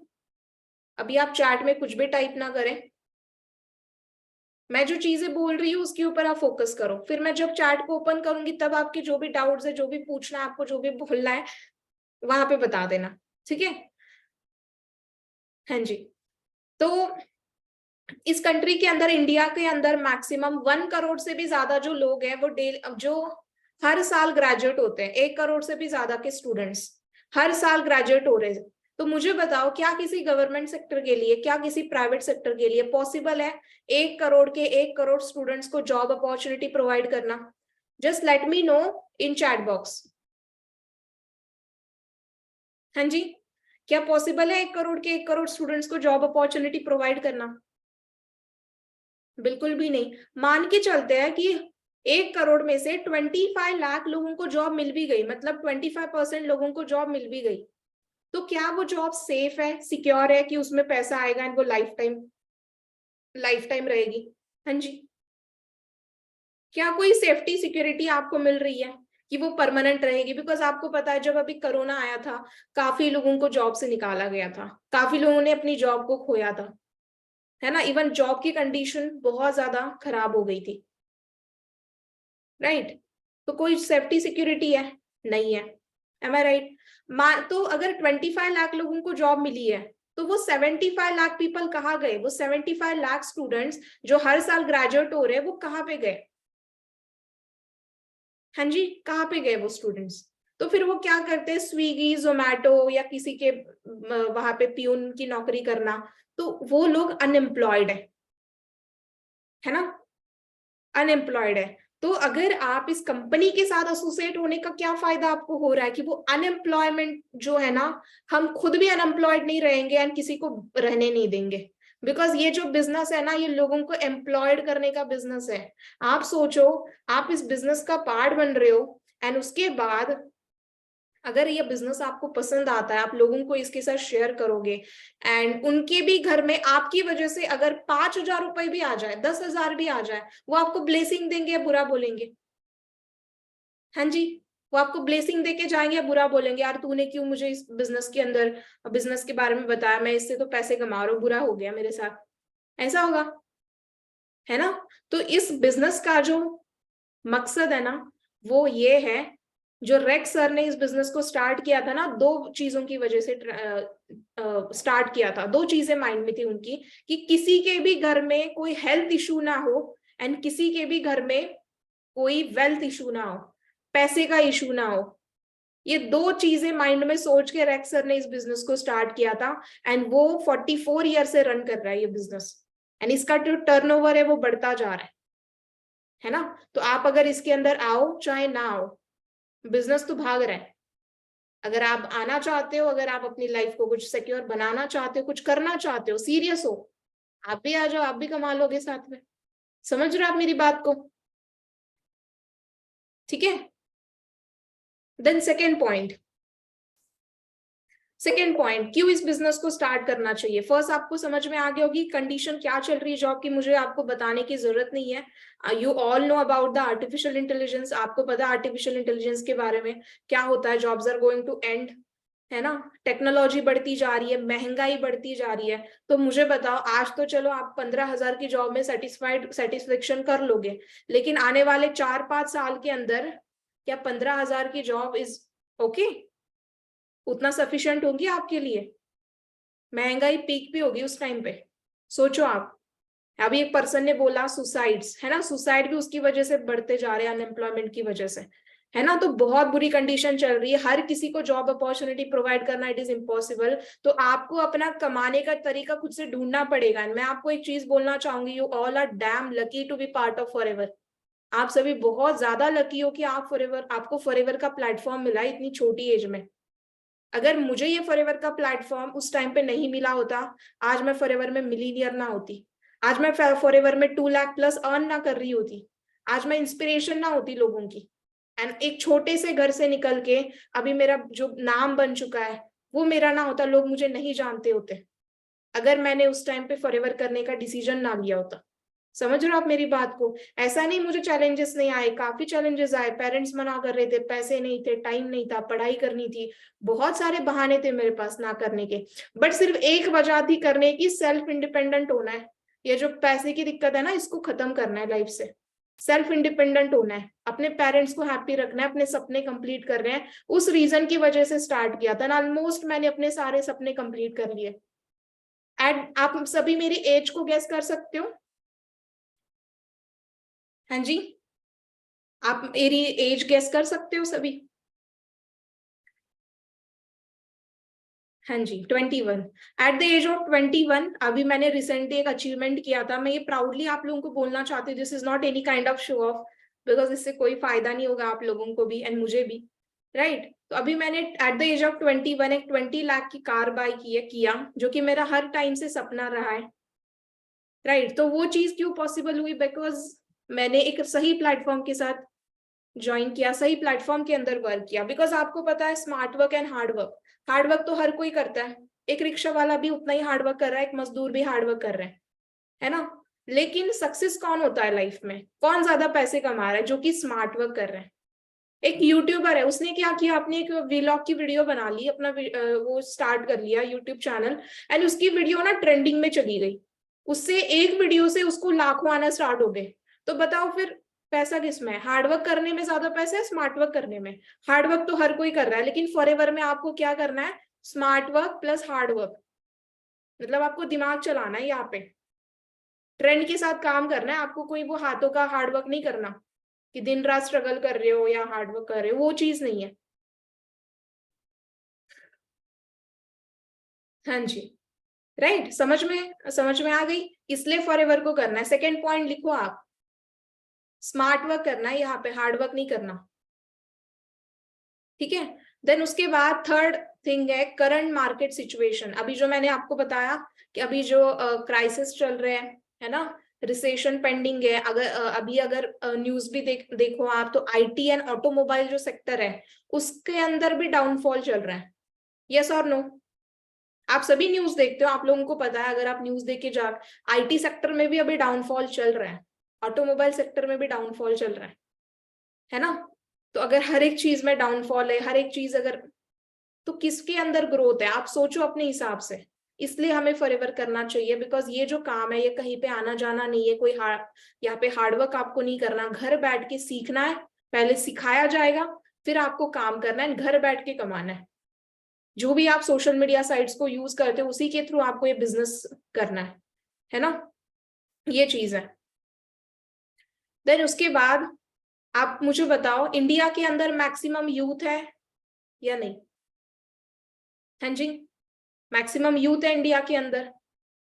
अभी आप चैट में कुछ भी टाइप ना करें। मैं जो चीजें बोल रही हूँ उसके ऊपर आप फोकस करो, फिर मैं जब चैट को ओपन करूंगी तब आपके जो भी डाउट्स है, जो भी पूछना है आपको, जो भी बोलना है वहां पे बता देना। ठीक है। हाँ जी। तो इस कंट्री के अंदर, इंडिया के अंदर मैक्सिमम 1 करोड़ से भी ज्यादा जो लोग हैं वो जो हर साल ग्रेजुएट होते हैं। 1 करोड़ से भी ज्यादा के स्टूडेंट्स हर साल ग्रेजुएट हो रहे हैं। तो मुझे बताओ क्या किसी गवर्नमेंट सेक्टर के लिए, क्या किसी प्राइवेट सेक्टर के लिए पॉसिबल है 1 करोड़ स्टूडेंट्स को जॉब अपॉर्चुनिटी प्रोवाइड करना? जस्ट लेट मी नो इन चैट बॉक्स। हाँ जी, क्या पॉसिबल है 1 करोड़ स्टूडेंट्स को जॉब अपॉर्चुनिटी प्रोवाइड करना? बिल्कुल भी नहीं। मान के चलते हैं कि 1 करोड़ में से 25 लाख लोगों को जॉब मिल भी गई, मतलब 25% लोगों को जॉब मिल भी गई, तो क्या वो जॉब सेफ है, सिक्योर है कि उसमें पैसा आएगा एंड वो लाइफ टाइम रहेगी? हाँ जी। क्या कोई सेफ्टी सिक्योरिटी आपको मिल रही है कि वो परमानेंट रहेगी? बिकॉज आपको पता है जब अभी कोरोना आया था काफी लोगों को जॉब से निकाला गया था, काफी लोगों ने अपनी जॉब को खोया था, है ना। इवन जॉब की कंडीशन बहुत ज्यादा खराब हो गई थी, राइट। तो कोई सेफ्टी सिक्योरिटी है? नहीं है। एम आई राइट? तो अगर 25 लाख लोगों को जॉब मिली है तो वो 75 लाख पीपल कहाँ गए? वो 75 लाख स्टूडेंट्स जो हर साल ग्रेजुएट हो रहे हैं वो कहाँ पे गए? हाँ जी, कहाँ पे गए वो स्टूडेंट्स? तो फिर वो क्या करते हैं, स्विगी, जोमैटो या किसी के वहां पे प्यून की नौकरी करना, तो वो लोग अनएम्प्लॉयड है ना, अनएम्प्लॉयड है। तो अगर आप इस कंपनी के साथ एसोसिएट होने का क्या फायदा आपको हो रहा है कि वो अनएम्प्लॉयमेंट जो है ना, हम खुद भी अनएम्प्लॉयड नहीं रहेंगे एंड किसी को रहने नहीं देंगे। बिकॉज ये जो बिजनेस है ना, ये लोगों को एम्प्लॉयड करने का बिजनेस है। आप सोचो, आप इस बिजनेस का पार्ट बन रहे हो एंड उसके बाद अगर ये बिजनेस आपको पसंद आता है, आप लोगों को इसके साथ शेयर करोगे एंड उनके भी घर में आपकी वजह से अगर 5,000 रुपए भी आ जाए, 10,000 भी आ जाए, वो आपको ब्लेसिंग देंगे या बुरा बोलेंगे? हाँ जी, वो आपको ब्लेसिंग देके जाएंगे या बुरा बोलेंगे, यार तूने क्यों मुझे इस बिजनेस के अंदर बिजनेस के बारे में बताया, मैं इससे तो पैसे कमा रहा हूँ, बुरा हो गया मेरे साथ, ऐसा होगा, है ना। तो इस बिजनेस का जो मकसद है ना वो ये है, जो रेक्स सर ने इस बिजनेस को स्टार्ट किया था ना, दो चीजों की वजह से स्टार्ट किया था, दो चीजें माइंड में थी उनकी, कि किसी के भी घर में कोई हेल्थ इशू ना हो एंड किसी के भी घर में कोई वेल्थ इशू ना हो, पैसे का इशू ना हो। ये दो चीजें माइंड में सोच के रेक्स सर ने इस बिजनेस को स्टार्ट किया था, एंड वो 44 ईयर से रन कर रहा है ये बिजनेस, एंड इसका जो टर्नओवर है वो बढ़ता जा रहा है ना। तो आप अगर इसके अंदर आओ चाहे ना आओ, बिजनेस तो भाग रहा है। अगर आप आना चाहते हो, अगर आप अपनी लाइफ को कुछ सिक्योर बनाना चाहते हो, कुछ करना चाहते हो, सीरियस हो, आप भी आ जाओ, आप भी कमा लोगे साथ में। समझ रहे हो आप मेरी बात को? ठीक है। देन सेकेंड पॉइंट, क्यों इस बिजनेस को स्टार्ट करना चाहिए। फर्स्ट आपको समझ में आ गया होगी कंडीशन क्या चल रही है जॉब की, मुझे आपको बताने की जरूरत नहीं है। You all know about the artificial intelligence, आपको पता है आर्टिफिशियल इंटेलिजेंस के बारे में क्या होता है, jobs are going to end, है ना। टेक्नोलॉजी बढ़ती जा रही है, महंगाई बढ़ती जा रही है। तो मुझे बताओ, आज तो चलो आप 15,000 की जॉब में सेटिस्फेक्शन कर लोगे, लेकिन आने वाले 4-5 साल के अंदर क्या 15,000 की जॉब इज ओके, उतना सफिशिएंट होगी आपके लिए? महंगाई पीक भी होगी उस टाइम पे, सोचो आप। अभी एक पर्सन ने बोला सुसाइड्स, है ना, सुसाइड भी उसकी वजह से बढ़ते जा रहे हैं, अनएम्प्लॉयमेंट की वजह से, है ना। तो बहुत बुरी कंडीशन चल रही है, हर किसी को जॉब अपॉर्चुनिटी प्रोवाइड करना इट इज इम्पॉसिबल। तो आपको अपना कमाने का तरीका खुद से ढूंढना पड़ेगा। मैं आपको एक चीज बोलना चाहूंगी, you all are damn lucky to be part of forever. आप सभी बहुत ज्यादा लकी हो कि आपको फॉरएवर का प्लेटफॉर्म मिला है इतनी छोटी एज में। अगर मुझे ये फॉरएवर का प्लेटफॉर्म उस टाइम पे नहीं मिला होता, आज मैं फॉरएवर में मिलीनियर ना होती, आज मैं फॉरएवर में 2 लाख प्लस अर्न ना कर रही होती, आज मैं इंस्पिरेशन ना होती लोगों की। एंड एक छोटे से घर से निकल के अभी मेरा जो नाम बन चुका है वो मेरा ना होता, लोग मुझे नहीं जानते होते, अगर मैंने उस टाइम पे फॉरएवर करने का डिसीजन ना लिया होता। समझ रहे हो आप मेरी बात को? ऐसा नहीं मुझे चैलेंजेस नहीं आए, काफी चैलेंजेस आए, पेरेंट्स मना कर रहे थे, पैसे नहीं थे, टाइम नहीं था, पढ़ाई करनी थी, बहुत सारे बहाने थे मेरे पास ना करने के। बट सिर्फ एक वजह थी करने की, सेल्फ इंडिपेंडेंट होना है। ये जो पैसे की दिक्कत है ना, इसको खत्म करना है लाइफ से। सेल्फ इंडिपेंडेंट होना है, अपने पेरेंट्स को हैप्पी रखना है, अपने सपने कंप्लीट कर रहे हैं, उस रीजन की वजह से स्टार्ट किया था। ऑलमोस्ट मैंने अपने सारे सपने कंप्लीट कर लिए। एंड आप सभी मेरी एज को गेस कर सकते हो? हाँ जी, आप मेरी एज गेस कर सकते हो सभी? हाँ जी, 21। एट द एज ऑफ 21 अभी मैंने रिसेंटली एक अचीवमेंट किया था, मैं ये प्राउडली आप लोगों को बोलना चाहती हूँ। This is not any kind of show off, because इससे कोई फायदा नहीं होगा आप लोगों को भी एंड मुझे भी, राइट। तो अभी मैंने एट द एज ऑफ 21 एक 20 लाख की कार बाय किया, जो कि मेरा हर टाइम से सपना रहा है, राइट। तो वो चीज क्यों पॉसिबल हुई? बिकॉज मैंने एक सही प्लेटफॉर्म के साथ ज्वाइन किया, सही प्लेटफॉर्म के अंदर वर्क किया। बिकॉज आपको पता है smart work and hard work तो हर कोई करता है, एक रिक्शा वाला भी उतना ही हार्ड वर्क कर रहा है, एक मजदूर भी हार्ड वर्क कर रहा है ना। लेकिन सक्सेस कौन होता है लाइफ में, कौन ज्यादा पैसे कमा रहा है? जो कि स्मार्ट वर्क कर रहे हैं। एक यूट्यूबर है, उसने क्या किया, अपने एक व्लॉग की वीडियो बना ली, अपना वो स्टार्ट कर लिया यूट्यूब चैनल, एंड उसकी वीडियो ना ट्रेंडिंग में चली गई, उससे एक वीडियो से उसको लाखों आना स्टार्ट हो गए। तो बताओ फिर पैसा किसमें है? हार्डवर्क करने में ज्यादा पैसा है, स्मार्ट वर्क करने में? हार्डवर्क तो हर कोई कर रहा है, लेकिन फॉरएवर में आपको क्या करना है? Smart work plus hard work, मतलब आपको दिमाग चलाना है यहाँ पे, ट्रेंड के साथ काम करना है आपको। कोई वो हाथों का हार्डवर्क नहीं करना कि दिन रात स्ट्रगल कर रहे हो या हार्डवर्क कर रहे हो, वो चीज नहीं है। हाँ जी, राइट। समझ में आ गई? इसलिए फॉरएवर को करना है। सेकेंड पॉइंट लिखो आप, स्मार्ट वर्क करना है यहाँ पे, हार्ड वर्क नहीं करना, ठीक है। देन उसके बाद थर्ड थिंग है करंट मार्केट सिचुएशन। अभी जो मैंने आपको बताया कि अभी जो क्राइसिस चल रहे हैं, है ना, रिसेशन पेंडिंग है। अगर न्यूज भी देखो आप, तो आईटी एंड ऑटोमोबाइल जो सेक्टर है उसके अंदर भी डाउनफॉल चल रहा है। यस और नो? आप सभी न्यूज देखते हो, आप लोगों को पता है, अगर आप न्यूज देख के जा, आईटी सेक्टर में भी अभी डाउनफॉल चल रहा है, ऑटोमोबाइल सेक्टर में भी डाउनफॉल चल रहा है ना। तो अगर हर एक चीज में डाउनफॉल है, हर एक चीज अगर, तो किसके अंदर ग्रोथ है? आप सोचो अपने हिसाब से। इसलिए हमें फॉरएवर करना चाहिए, बिकॉज ये जो काम है ये कहीं पे आना जाना नहीं है, कोई यहाँ पे हार्डवर्क आपको नहीं करना, घर बैठ के सीखना है, पहले सिखाया जाएगा, फिर आपको काम करना है, घर बैठ के कमाना है। जो भी आप सोशल मीडिया साइट्स को यूज करते हो उसी के थ्रू आपको ये बिजनेस करना है ना? ये चीज है। देन उसके बाद आप मुझे बताओ, इंडिया के अंदर मैक्सिमम यूथ है या नहीं? हाँ जी, मैक्सिमम यूथ है इंडिया के अंदर,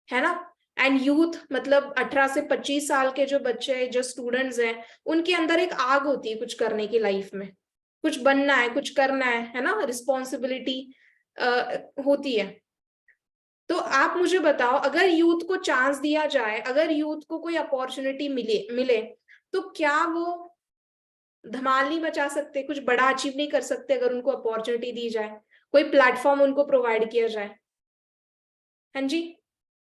है ना? एंड यूथ मतलब 18 से 25 साल के जो बच्चे हैं, जो स्टूडेंट्स हैं, उनके अंदर एक आग होती है कुछ करने की लाइफ में, कुछ बनना है, कुछ करना है ना? रिस्पॉन्सिबिलिटी होती है। तो आप मुझे बताओ, अगर यूथ को चांस दिया जाए, अगर यूथ को कोई अपॉर्चुनिटी मिले मिले तो क्या वो धमाल नहीं मचा सकते, कुछ बड़ा अचीव नहीं कर सकते अगर उनको अपॉर्चुनिटी दी जाए, कोई प्लेटफॉर्म उनको प्रोवाइड किया जाए? हाँ जी,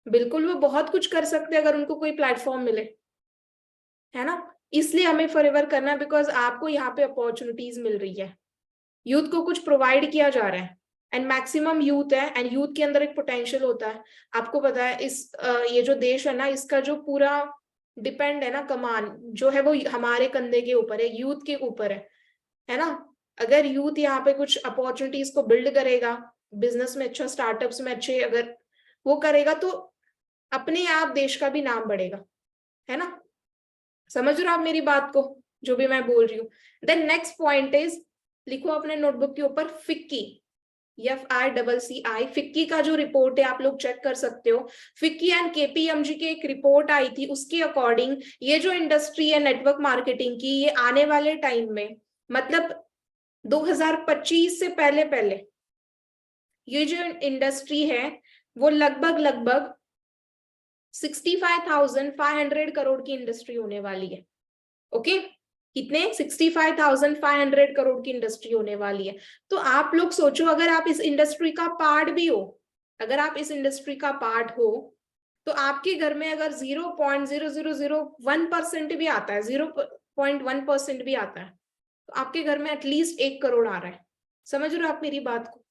बिल्कुल वो बहुत कुछ कर सकते हैं अगर उनको कोई प्लेटफॉर्म मिले, है ना? इसलिए हमें फॉरएवर करना है, बिकॉज आपको यहाँ पे अपॉर्चुनिटीज मिल रही है, यूथ को कुछ प्रोवाइड किया जा रहा है, एंड मैक्सिमम यूथ है, एंड यूथ के अंदर एक पोटेंशियल होता है। आपको पता है ये जो देश है ना, इसका जो पूरा डिपेंड है ना, कमान जो है वो हमारे कंधे के ऊपर है, यूथ के ऊपर है ना? अगर यूथ यहाँ पे कुछ अपॉर्चुनिटीज को बिल्ड करेगा, बिजनेस में अच्छा, स्टार्टअप्स में अच्छे अगर वो करेगा, तो अपने आप देश का भी नाम बढ़ेगा, है ना? समझ रहे हो आप मेरी बात को, जो भी मैं बोल रही हूँ? देन नेक्स्ट पॉइंट इज, लिखो अपने नोटबुक के ऊपर, फिक्की, FICCI, फिक्की का जो रिपोर्ट है आप लोग चेक कर सकते हो। फिक्की एंड KPMG की एक रिपोर्ट आई थी, उसके अकॉर्डिंग ये जो इंडस्ट्री है नेटवर्क मार्केटिंग की, ये आने वाले टाइम में, मतलब 2025 से पहले पहले, ये जो इंडस्ट्री है वो लगभग लगभग 65,500 करोड़ की इंडस्ट्री होने वाली है। ओके, कितने? 65,500 करोड़ की इंडस्ट्री होने वाली है। तो आप लोग सोचो, अगर आप इस इंडस्ट्री का पार्ट भी हो, अगर आप इस इंडस्ट्री का पार्ट हो, तो आपके घर में अगर 0.0001% भी आता है, 0.1% भी आता है, तो आपके घर में एटलीस्ट 1 करोड़ आ रहा है। समझ रहे हो आप मेरी बात को,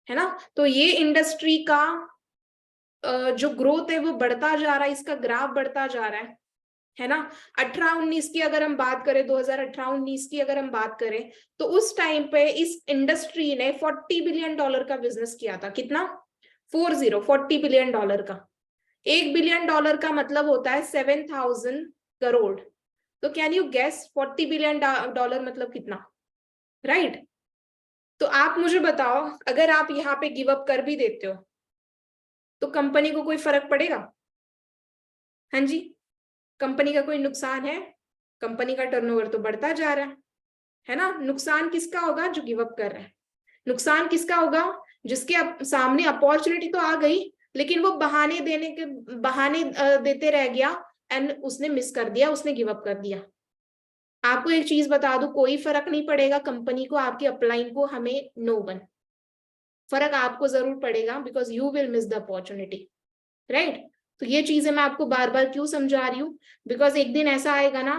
है ना? तो ये इंडस्ट्री का जो ग्रोथ है वो बढ़ता जा रहा है, इसका ग्राफ बढ़ता जा रहा है ना? 18-19 की अगर हम बात करें, 2018-19 की अगर हम बात करें, तो उस टाइम पे इस इंडस्ट्री ने $40 बिलियन का बिजनेस किया था। कितना? 40 बिलियन डॉलर का। $1 बिलियन का मतलब होता है 7,000 करोड़। तो can you guess 40 billion dollar मतलब कितना? राइट? तो आप मुझे बताओ, अगर आप यहाँ पे गिव अप कर भी देते हो तो कंपनी को कोई फर्क पड़ेगा? हाँ जी, कंपनी का कोई नुकसान है? कंपनी का टर्नओवर तो बढ़ता जा रहा है ना? नुकसान किसका होगा? जो गिव अप कर रहा है। नुकसान किसका होगा? जिसके सामने अपॉर्चुनिटी तो आ गई, लेकिन वो बहाने देते रह गया, एंड उसने मिस कर दिया, उसने गिव अप कर दिया। आपको एक चीज बता दूं, कोई फर्क नहीं पड़ेगा कंपनी को, आपकी अपलाइन को, हमें, नो वन। फर्क आपको जरूर पड़ेगा, because you will miss the opportunity, right? तो ये चीजें मैं आपको बार बार क्यों समझा रही हूँ? बिकॉज एक दिन ऐसा आएगा ना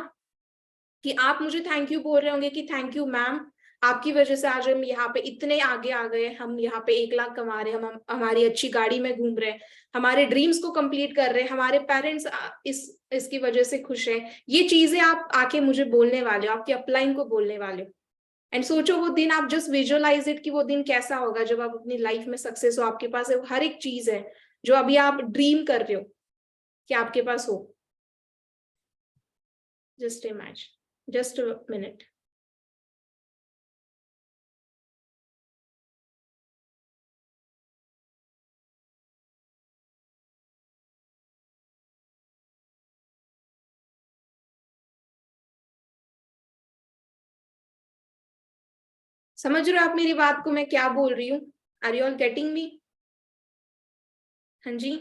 कि आप मुझे थैंक यू बोल रहे होंगे कि थैंक यू मैम, आपकी वजह से आज हम यहाँ पे इतने आगे आ गए, हम यहाँ पे 1 लाख कमा रहे हैं, हम हमारी अच्छी गाड़ी में घूम रहे हैं, हमारे ड्रीम्स को कंप्लीट कर रहे हैं, हमारे पेरेंट्स इसकी वजह से खुश हैं। ये चीजें आप आके मुझे बोलने वाले हो, आपकी अपलाइन को बोलने वाले हो। एंड सोचो वो दिन, आप जस्ट विजुअलाइज इट कि वो दिन कैसा होगा जब आप अपनी लाइफ में सक्सेस हो, आपके पास हर एक चीज है जो अभी आप ड्रीम कर रहे हो कि आपके पास हो। Just imagine, just a minute. समझ रहे हो आप मेरी बात को, मैं क्या बोल रही हूँ? Are you all getting me? हाँ जी।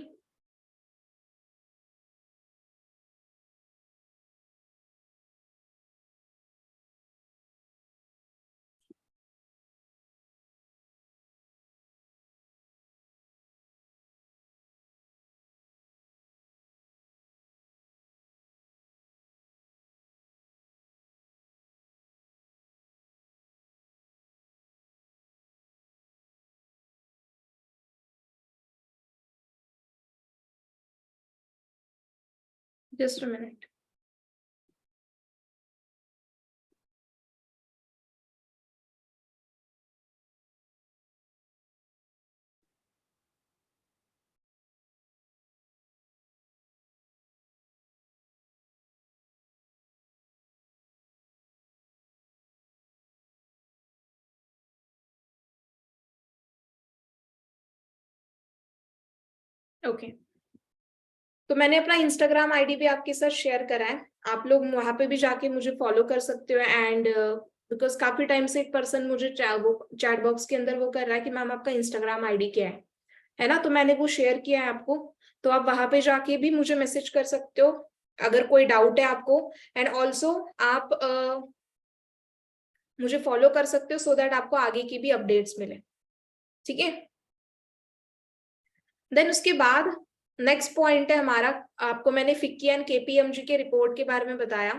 Just a minute. ओके, तो मैंने अपना इंस्टाग्राम आईडी भी आपके साथ शेयर करा है, आप लोग वहां पे भी जाके मुझे फॉलो कर सकते हो। एंड बिकॉज काफी टाइम से एक पर्सन मुझे चैट बॉक्स के अंदर वो कर रहा है कि मैम आपका इंस्टाग्राम आईडी क्या है ना, तो मैंने वो शेयर किया है आपको, तो आप वहां पे जाके भी मुझे मैसेज कर सकते हो अगर कोई डाउट है आपको। एंड ऑल्सो आप मुझे फॉलो कर सकते हो सो दैट आपको आगे की भी अपडेट्स मिले, ठीक है। देन उसके बाद नेक्स्ट पॉइंट है हमारा, आपको मैंने फिक्की एंड केपीएमजी के रिपोर्ट के बारे में बताया।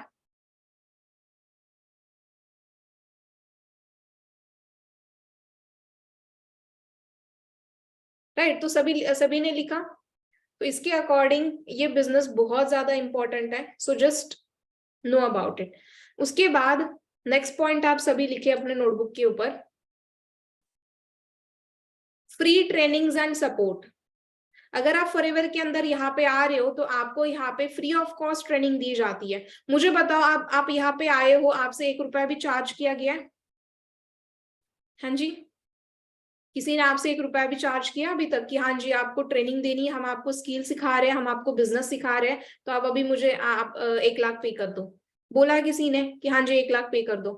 राइट, तो सभी ने लिखा, तो इसके अकॉर्डिंग ये बिजनेस बहुत ज्यादा इंपॉर्टेंट है, so just no about it. उसके बाद नेक्स्ट पॉइंट आप सभी लिखे अपने नोटबुक के ऊपर, फ्री ट्रेनिंग्स एंड सपोर्ट। अगर आप फॉरएवर के अंदर यहाँ पे आ रहे हो तो आपको यहाँ पे फ्री ऑफ कॉस्ट ट्रेनिंग दी जाती है। मुझे बताओ, आप यहाँ पे आए हो, आपसे 1 रुपया भी चार्ज किया गया है? हाँ जी, किसी ने आपसे 1 रुपया भी चार्ज किया अभी तक कि हाँ जी आपको ट्रेनिंग देनी है, हम आपको स्किल सिखा रहे हैं, हम आपको बिजनेस सिखा रहे हैं, तो आप अभी मुझे आप 1 लाख पे कर दो? बोला है किसी ने कि हाँ जी 1 लाख पे कर दो?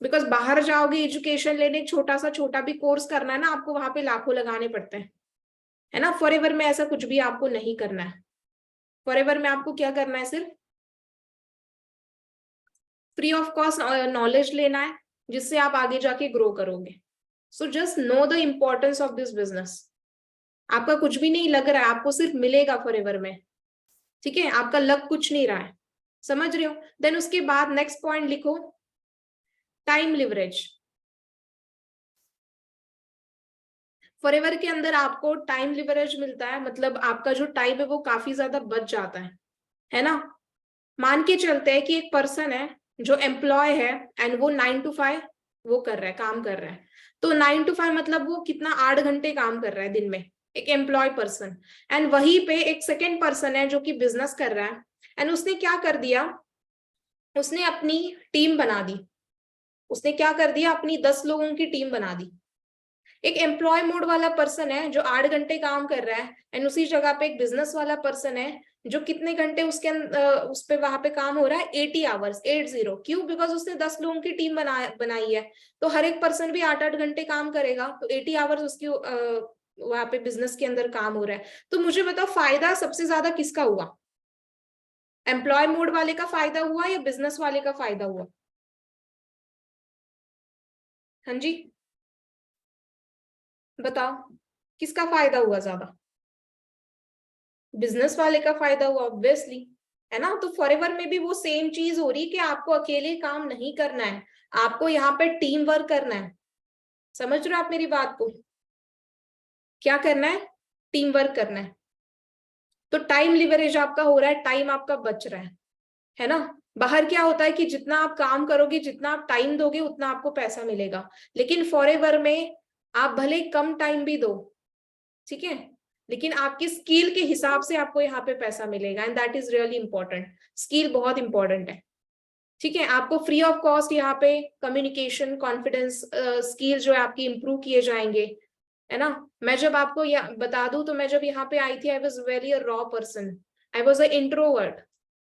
बिकॉज बाहर जाओगे एजुकेशन लेने, छोटा भी कोर्स करना है ना, आपको वहां पे लाखों लगाने पड़ते हैं, है ना। फॉरएवर में ऐसा कुछ भी आपको नहीं करना है। फॉरएवर में आपको क्या करना है, सिर्फ फ्री ऑफ कॉस्ट नॉलेज लेना है, जिससे आप आगे जाके ग्रो करोगे। So just know the importance of this business. आपका कुछ भी नहीं लग रहा है, आपको सिर्फ मिलेगा फॉरएवर में, ठीक है, आपका लग कुछ नहीं रहा है, समझ रहे हो। देन उसके बाद नेक्स्ट पॉइंट लिखो, टाइम लिवरेज। फॉरएवर के अंदर आपको टाइम लिवरेज मिलता है, मतलब आपका जो टाइम है वो काफी ज्यादा बच जाता है ना। मान के चलते हैं कि एक पर्सन है जो एम्प्लॉय है एंड वो 9 to 5 वो कर रहा है, काम कर रहा है, तो 9 to 5 मतलब वो कितना 8 घंटे काम कर रहा है दिन में, एक एम्प्लॉय पर्सन। एंड वहीं पे एक सेकेंड पर्सन है जो कि बिजनेस कर रहा है, एंड उसने क्या कर दिया, उसने अपनी टीम बना दी। उसने क्या कर दिया, अपनी 10 लोगों की टीम बना दी। एक एम्प्लॉय मोड वाला पर्सन है जो 8 घंटे काम कर रहा है, एंड उसी जगह पे एक बिजनेस वाला पर्सन है जो कितने घंटे उसके उस पे वहां पे काम हो रहा है, 80 आवर्स, 80। क्यों? बिकॉज उसने 10 लोगों की टीम बनाई है, तो हर एक पर्सन भी 8-8 घंटे काम करेगा, तो 80 आवर्स उसकी वहां पे बिजनेस के अंदर काम हो रहा है। तो मुझे बताओ फायदा सबसे ज्यादा किसका हुआ, एम्प्लॉय मोड वाले का फायदा हुआ या बिजनेस वाले का फायदा हुआ? हाँ जी बताओ, किसका फायदा हुआ ज्यादा? बिजनेस वाले का फायदा हुआ ऑब्वियसली, है ना। तो फॉरएवर में भी वो सेम चीज हो रही है कि आपको अकेले काम नहीं करना है, आपको यहाँ पे टीम वर्क करना है। समझ रहे हो आप मेरी बात को? क्या करना है? टीम वर्क करना है। तो टाइम लिवरेज आपका हो रहा है, टाइम आपका बच रहा है ना। बाहर क्या होता है कि जितना आप काम करोगे, जितना आप टाइम दोगे, उतना आपको पैसा मिलेगा, लेकिन फॉरएवर में आप भले कम टाइम भी दो, ठीक है, लेकिन आपकी स्किल के हिसाब से आपको यहाँ पे पैसा मिलेगा, and that is really important. Skill बहुत इंपॉर्टेंट है, ठीक है। आपको फ्री ऑफ कॉस्ट यहाँ पे कम्युनिकेशन, कॉन्फिडेंस स्किल जो है आपकी इंप्रूव किए जाएंगे, है ना। मैं जब आपको बता दूं, तो मैं जब यहाँ पे आई थी, I was very a raw person, I was a introvert.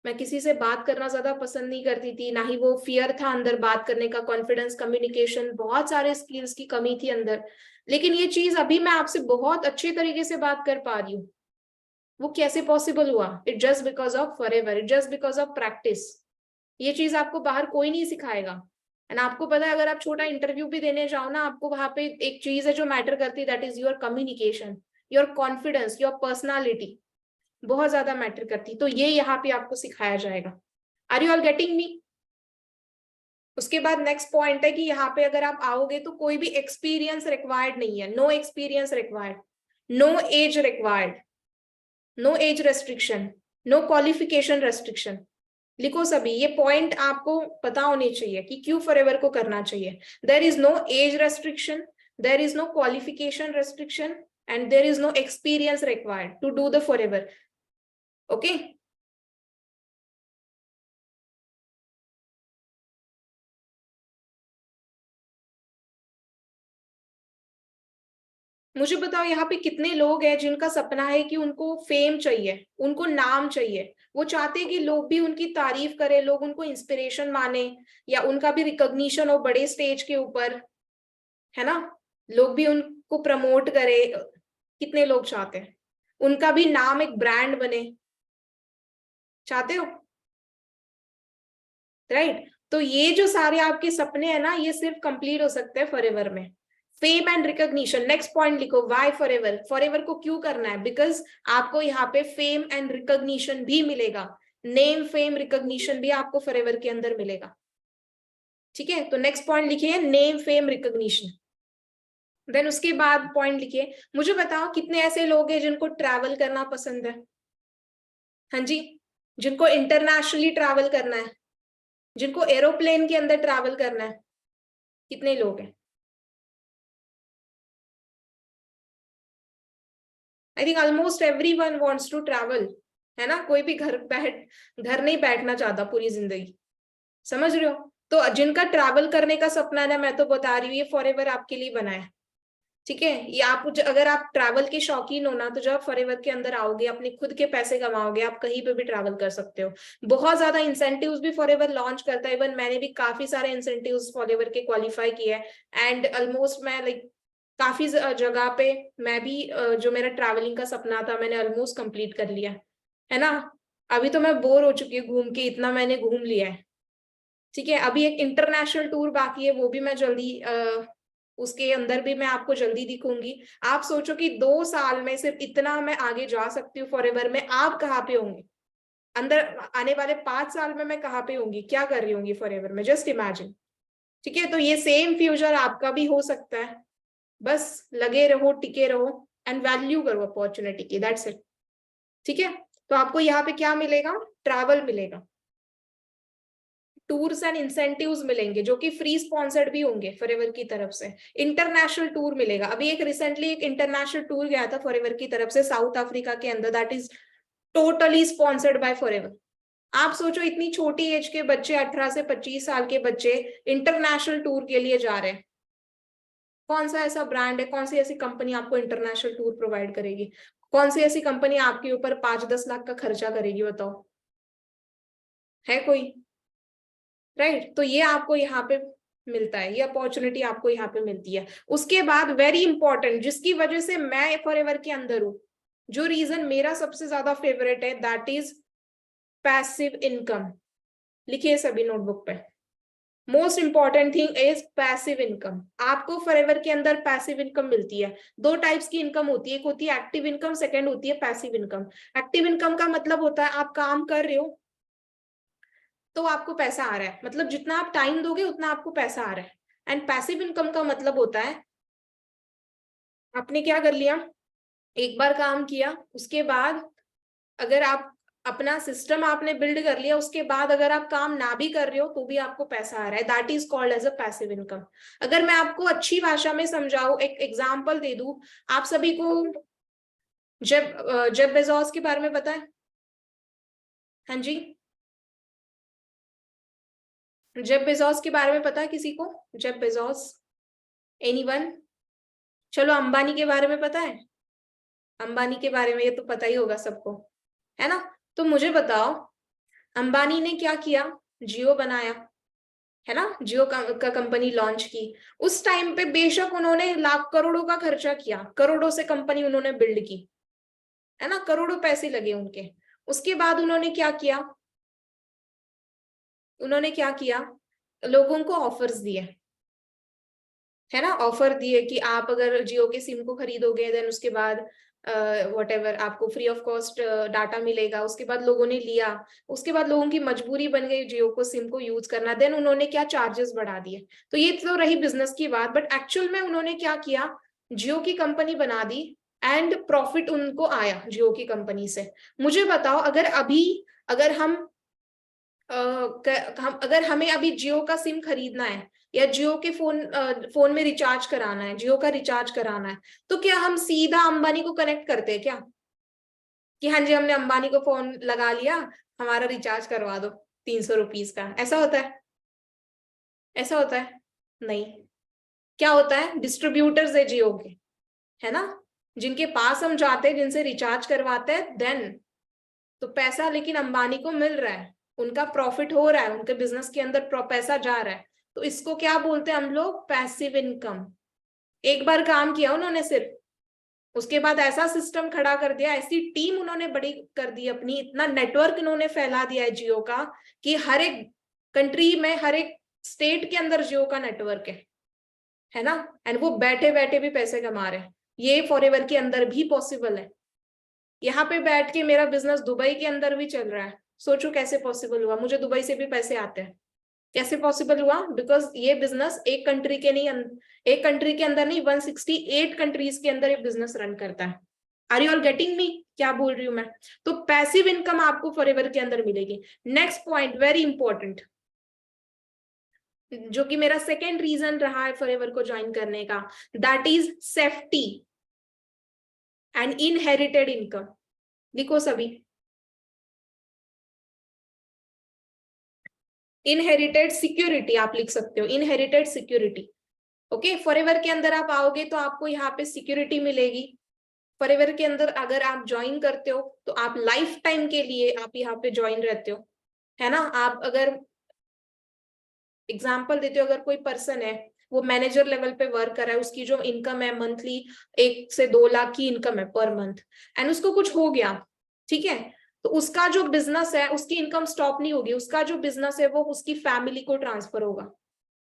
मैं किसी से बात करना ज्यादा पसंद नहीं करती थी, ना ही वो फियर था अंदर बात करने का, कॉन्फिडेंस, कम्युनिकेशन, बहुत सारे स्किल्स की कमी थी अंदर। लेकिन ये चीज अभी मैं आपसे बहुत अच्छे तरीके से बात कर पा रही हूँ। वो कैसे पॉसिबल हुआ? It just because of forever, it just because of practice. ये चीज आपको बाहर कोई नहीं सिखाएगा। एंड आपको पता है, अगर आप छोटा इंटरव्यू भी देने जाओ ना, आपको वहां पे एक चीज है जो मैटर करती है, that is your communication, your confidence, your personality, बहुत ज्यादा मैटर करती। तो ये यहाँ पे आपको सिखाया जाएगा। Are you all getting me? उसके बाद नेक्स्ट पॉइंट है कि यहाँ पे अगर आप आओगे तो कोई भी एक्सपीरियंस रिक्वायर्ड नहीं है, no experience required, no age required, no age restriction, no qualification restriction. लिखो सभी, ये पॉइंट आपको पता होने चाहिए कि क्यों फॉरएवर को करना चाहिए। There is no age restriction, there is no qualification restriction, and there is no experience required to do the forever. Okay, मुझे बताओ यहाँ पे कितने लोग हैं जिनका सपना है कि उनको फेम चाहिए, उनको नाम चाहिए, वो चाहते हैं कि लोग भी उनकी तारीफ करें, लोग उनको इंस्पिरेशन माने, या उनका भी रिकॉग्निशन हो बड़े स्टेज के ऊपर, है ना, लोग भी उनको प्रमोट करे। कितने लोग चाहते हैं उनका भी नाम एक ब्रांड बने? चाहते हो, राइट? तो ये जो सारे आपके सपने हैं ना, ये सिर्फ कंप्लीट हो सकते हैं फॉरएवर में। Fame and recognition, next point लिखो, व्हाई फॉरएवर। फॉरएवर को क्यों करना है? बिकॉज आपको यहाँ पे फेम एंड रिकॉग्निशन भी मिलेगा, नेम फेम रिकॉग्निशन भी आपको फॉरएवर के अंदर मिलेगा। ठीक है, तो नेक्स्ट पॉइंट लिखिए, नेम फेम रिकॉग्निशन। देन उसके बाद पॉइंट लिखिए, मुझे बताओ कितने ऐसे लोग हैं जिनको ट्रैवल करना पसंद है? हाँ जी, जिनको इंटरनेशनली ट्रैवल करना है, जिनको एरोप्लेन के अंदर ट्रैवल करना है, कितने लोग हैं? I think almost everyone wants to travel, है ना? कोई भी घर नहीं बैठना चाहता पूरी जिंदगी, समझ रहे हो? तो जिनका ट्रैवल करने का सपना है ना, मैं तो बता रही हूँ, ये फॉरएवर आपके लिए बना है। ठीक है, ये आप अगर आप ट्रैवल के शौकीन हो ना, तो जब आप फॉरएवर के अंदर आओगे, अपने खुद के पैसे कमाओगे, आप कहीं पे भी ट्रैवल कर सकते हो। बहुत ज्यादा इंसेंटिव्स भी फॉरएवर लॉन्च करता है, इवन मैंने भी काफी सारे इंसेंटिव्स फॉरएवर के क्वालिफाई किए हैं, एंड ऑलमोस्ट मैं लाइक काफी जगह पे मैं भी जो मेरा ट्रैवलिंग का सपना था, मैंने ऑलमोस्ट कंप्लीट कर लिया है ना। अभी तो मैं बोर हो चुकी हूँ घूम के, इतना मैंने घूम लिया है। ठीक है, अभी एक इंटरनेशनल टूर बाकी है, वो भी मैं जल्दी उसके अंदर भी मैं आपको जल्दी दिखूंगी। आप सोचो कि 2 साल में सिर्फ इतना मैं आगे जा सकती हूँ फॉरएवर में, आप कहाँ पे होंगे? अंदर आने वाले 5 साल में मैं कहाँ पे होंगी, क्या कर रही होंगी फॉरएवर में? Just imagine. ठीक है, तो ये सेम फ्यूचर आपका भी हो सकता है, बस लगे रहो, टिके रहो, एंड वैल्यू करो अपॉर्चुनिटी की, दैट्स इट। ठीक है, तो आपको यहाँ पे क्या मिलेगा? ट्रैवल मिलेगा, टूर्स एंड इंसेंटिव्स मिलेंगे जो कि फ्री स्पॉन्सर्ड भी होंगे फॉरएवर की तरफ से। इंटरनेशनल टूर मिलेगा, अभी एक रिसेंटली एक इंटरनेशनल टूर गया था फॉरएवर की तरफ से साउथ अफ्रीका के अंदर, that is totally sponsored by forever. आप सोचो, इतनी छोटी एज के बच्चे, 18 से 25 साल के बच्चे इंटरनेशनल टूर के लिए जा रहे हैं। कौन सा ऐसा ब्रांड है, कौन सी ऐसी कंपनी आपको इंटरनेशनल टूर प्रोवाइड करेगी? कौन सी ऐसी कंपनी आपके ऊपर 5-10 लाख का खर्चा करेगी, बताओ? है कोई? राइट, तो ये आपको यहाँ पे मिलता है, ये अपॉर्चुनिटी आपको यहाँ पे मिलती है। उसके बाद वेरी इंपॉर्टेंट, जिसकी वजह से मैं फॉरएवर के अंदर हूँ, जो रीजन मेरा सबसे ज्यादा फेवरेट है, दैट इज पैसिव इनकम। लिखिए सभी नोटबुक पे, most important thing is passive income. आपको फॉरएवर के अंदर पैसिव इनकम मिलती है। 2 टाइप्स की इनकम होती है, एक होती है एक्टिव इनकम, सेकेंड होती है पैसिव इनकम। एक्टिव इनकम का मतलब होता है आप काम कर रहे हो तो आपको पैसा आ रहा है, मतलब जितना आप टाइम दोगे उतना आपको पैसा आ रहा है। एंड पैसिव इनकम का मतलब होता है आपने क्या कर लिया, एक बार काम किया, उसके बाद अगर आप अपना सिस्टम आपने बिल्ड कर लिया, उसके बाद अगर आप काम ना भी कर रहे हो तो भी आपको पैसा आ रहा है, that is called as a passive income. अगर मैं आपको अच्छी भाषा में समझाऊं, एक एग्जांपल दे दूं, आप सभी को जेफ बेजोस के बारे में पता है? हाँ जी, जेफ बेजोस के बारे में पता है किसी को? Jeff Bezos, anyone? चलो, अंबानी के बारे में पता है? अंबानी के बारे में ये तो पता ही होगा सबको, है ना? तो मुझे बताओ, अंबानी ने क्या किया? जियो बनाया, है ना? जियो का कंपनी लॉन्च की। उस टाइम पे बेशक उन्होंने लाख करोड़ों का खर्चा किया, करोड़ों से कंपनी उन्होंने बिल्ड की, है ना? करोड़ों पैसे लगे उनके। उसके बाद उन्होंने क्या किया? लोगों को ऑफर्स दिए, है ना? ऑफर दिए कि आप अगर जियो के सिम को खरीदोगे, देन उसके बाद व्हाटएवर आपको फ्री ऑफ कॉस्ट डाटा मिलेगा। उसके बाद लोगों ने लिया, उसके बाद लोगों की मजबूरी बन गई जियो को सिम को यूज करना, देन उन्होंने क्या चार्जेस बढ़ा दिए। तो ये तो रही बिजनेस की बात, बट एक्चुअल में उन्होंने क्या किया? जियो की कंपनी बना दी एंड प्रॉफिट उनको आया जियो की कंपनी से। मुझे बताओ अगर हमें अभी जियो का सिम खरीदना है या जियो के फोन में रिचार्ज कराना है, जियो का रिचार्ज कराना है, तो क्या हम सीधा अंबानी को कनेक्ट करते हैं क्या कि हाँ जी हमने अंबानी को फोन लगा लिया, हमारा रिचार्ज करवा दो 300 रुपीज का? ऐसा होता है? ऐसा होता है? नहीं। क्या होता है? डिस्ट्रीब्यूटर्स है जियो के, है ना, जिनके पास हम जाते हैं, जिनसे रिचार्ज करवाते हैं, देन तो पैसा लेकिन अंबानी को मिल रहा है, उनका प्रॉफिट हो रहा है, उनके बिजनेस के अंदर पैसा जा रहा है। तो इसको क्या बोलते हैं हम लोग? Passive income. एक बार काम किया उन्होंने सिर्फ, उसके बाद ऐसा सिस्टम खड़ा कर दिया, ऐसी टीम उन्होंने बड़ी कर दी अपनी, इतना नेटवर्क इन्होंने फैला दिया है जियो का कि हर एक कंट्री में, हर एक स्टेट के अंदर जियो का नेटवर्क है ना, एंड वो बैठे बैठे भी पैसे कमा रहे हैं। ये फॉरएवर के अंदर भी पॉसिबल है। यहाँ पे बैठ के मेरा बिजनेस दुबई के अंदर भी चल रहा है। सोचो कैसे पॉसिबल हुआ? मुझे दुबई से भी पैसे आते हैं। कैसे पॉसिबल हुआ? बिकॉज ये बिजनेस एक कंट्री के अंदर नहीं, 168 कंट्रीज के अंदर ये बिजनेस रन करता है। Are you all getting me? क्या बोल रही हूँ मैं? तो पैसिव इनकम आपको फॉरएवर के अंदर मिलेगी। नेक्स्ट पॉइंट वेरी इंपॉर्टेंट, जो कि मेरा सेकेंड रीजन रहा है फॉरएवर को ज्वाइन करने का, that is safety and inherited income. लिखो सभी, इनहेरिटेड सिक्योरिटी आप लिख सकते हो, इनहेरिटेड सिक्योरिटी। ओके, फॉरएवर के अंदर आप आओगे तो आपको यहाँ पे सिक्योरिटी मिलेगी। फॉरएवर के अंदर अगर आप ज्वाइन करते हो तो आप लाइफ टाइम के लिए आप यहाँ पे ज्वाइन रहते हो, है ना। आप अगर एग्जाम्पल देते हो, अगर कोई पर्सन है वो मैनेजर लेवल पे वर्क कर रहा है, उसकी जो इनकम है मंथली 1 से 2 लाख की इनकम है पर मंथ, एंड उसको कुछ हो गया, ठीक है, तो उसका जो बिजनेस है, उसकी इनकम स्टॉप नहीं होगी, उसका जो बिजनेस है वो उसकी फैमिली को ट्रांसफर होगा।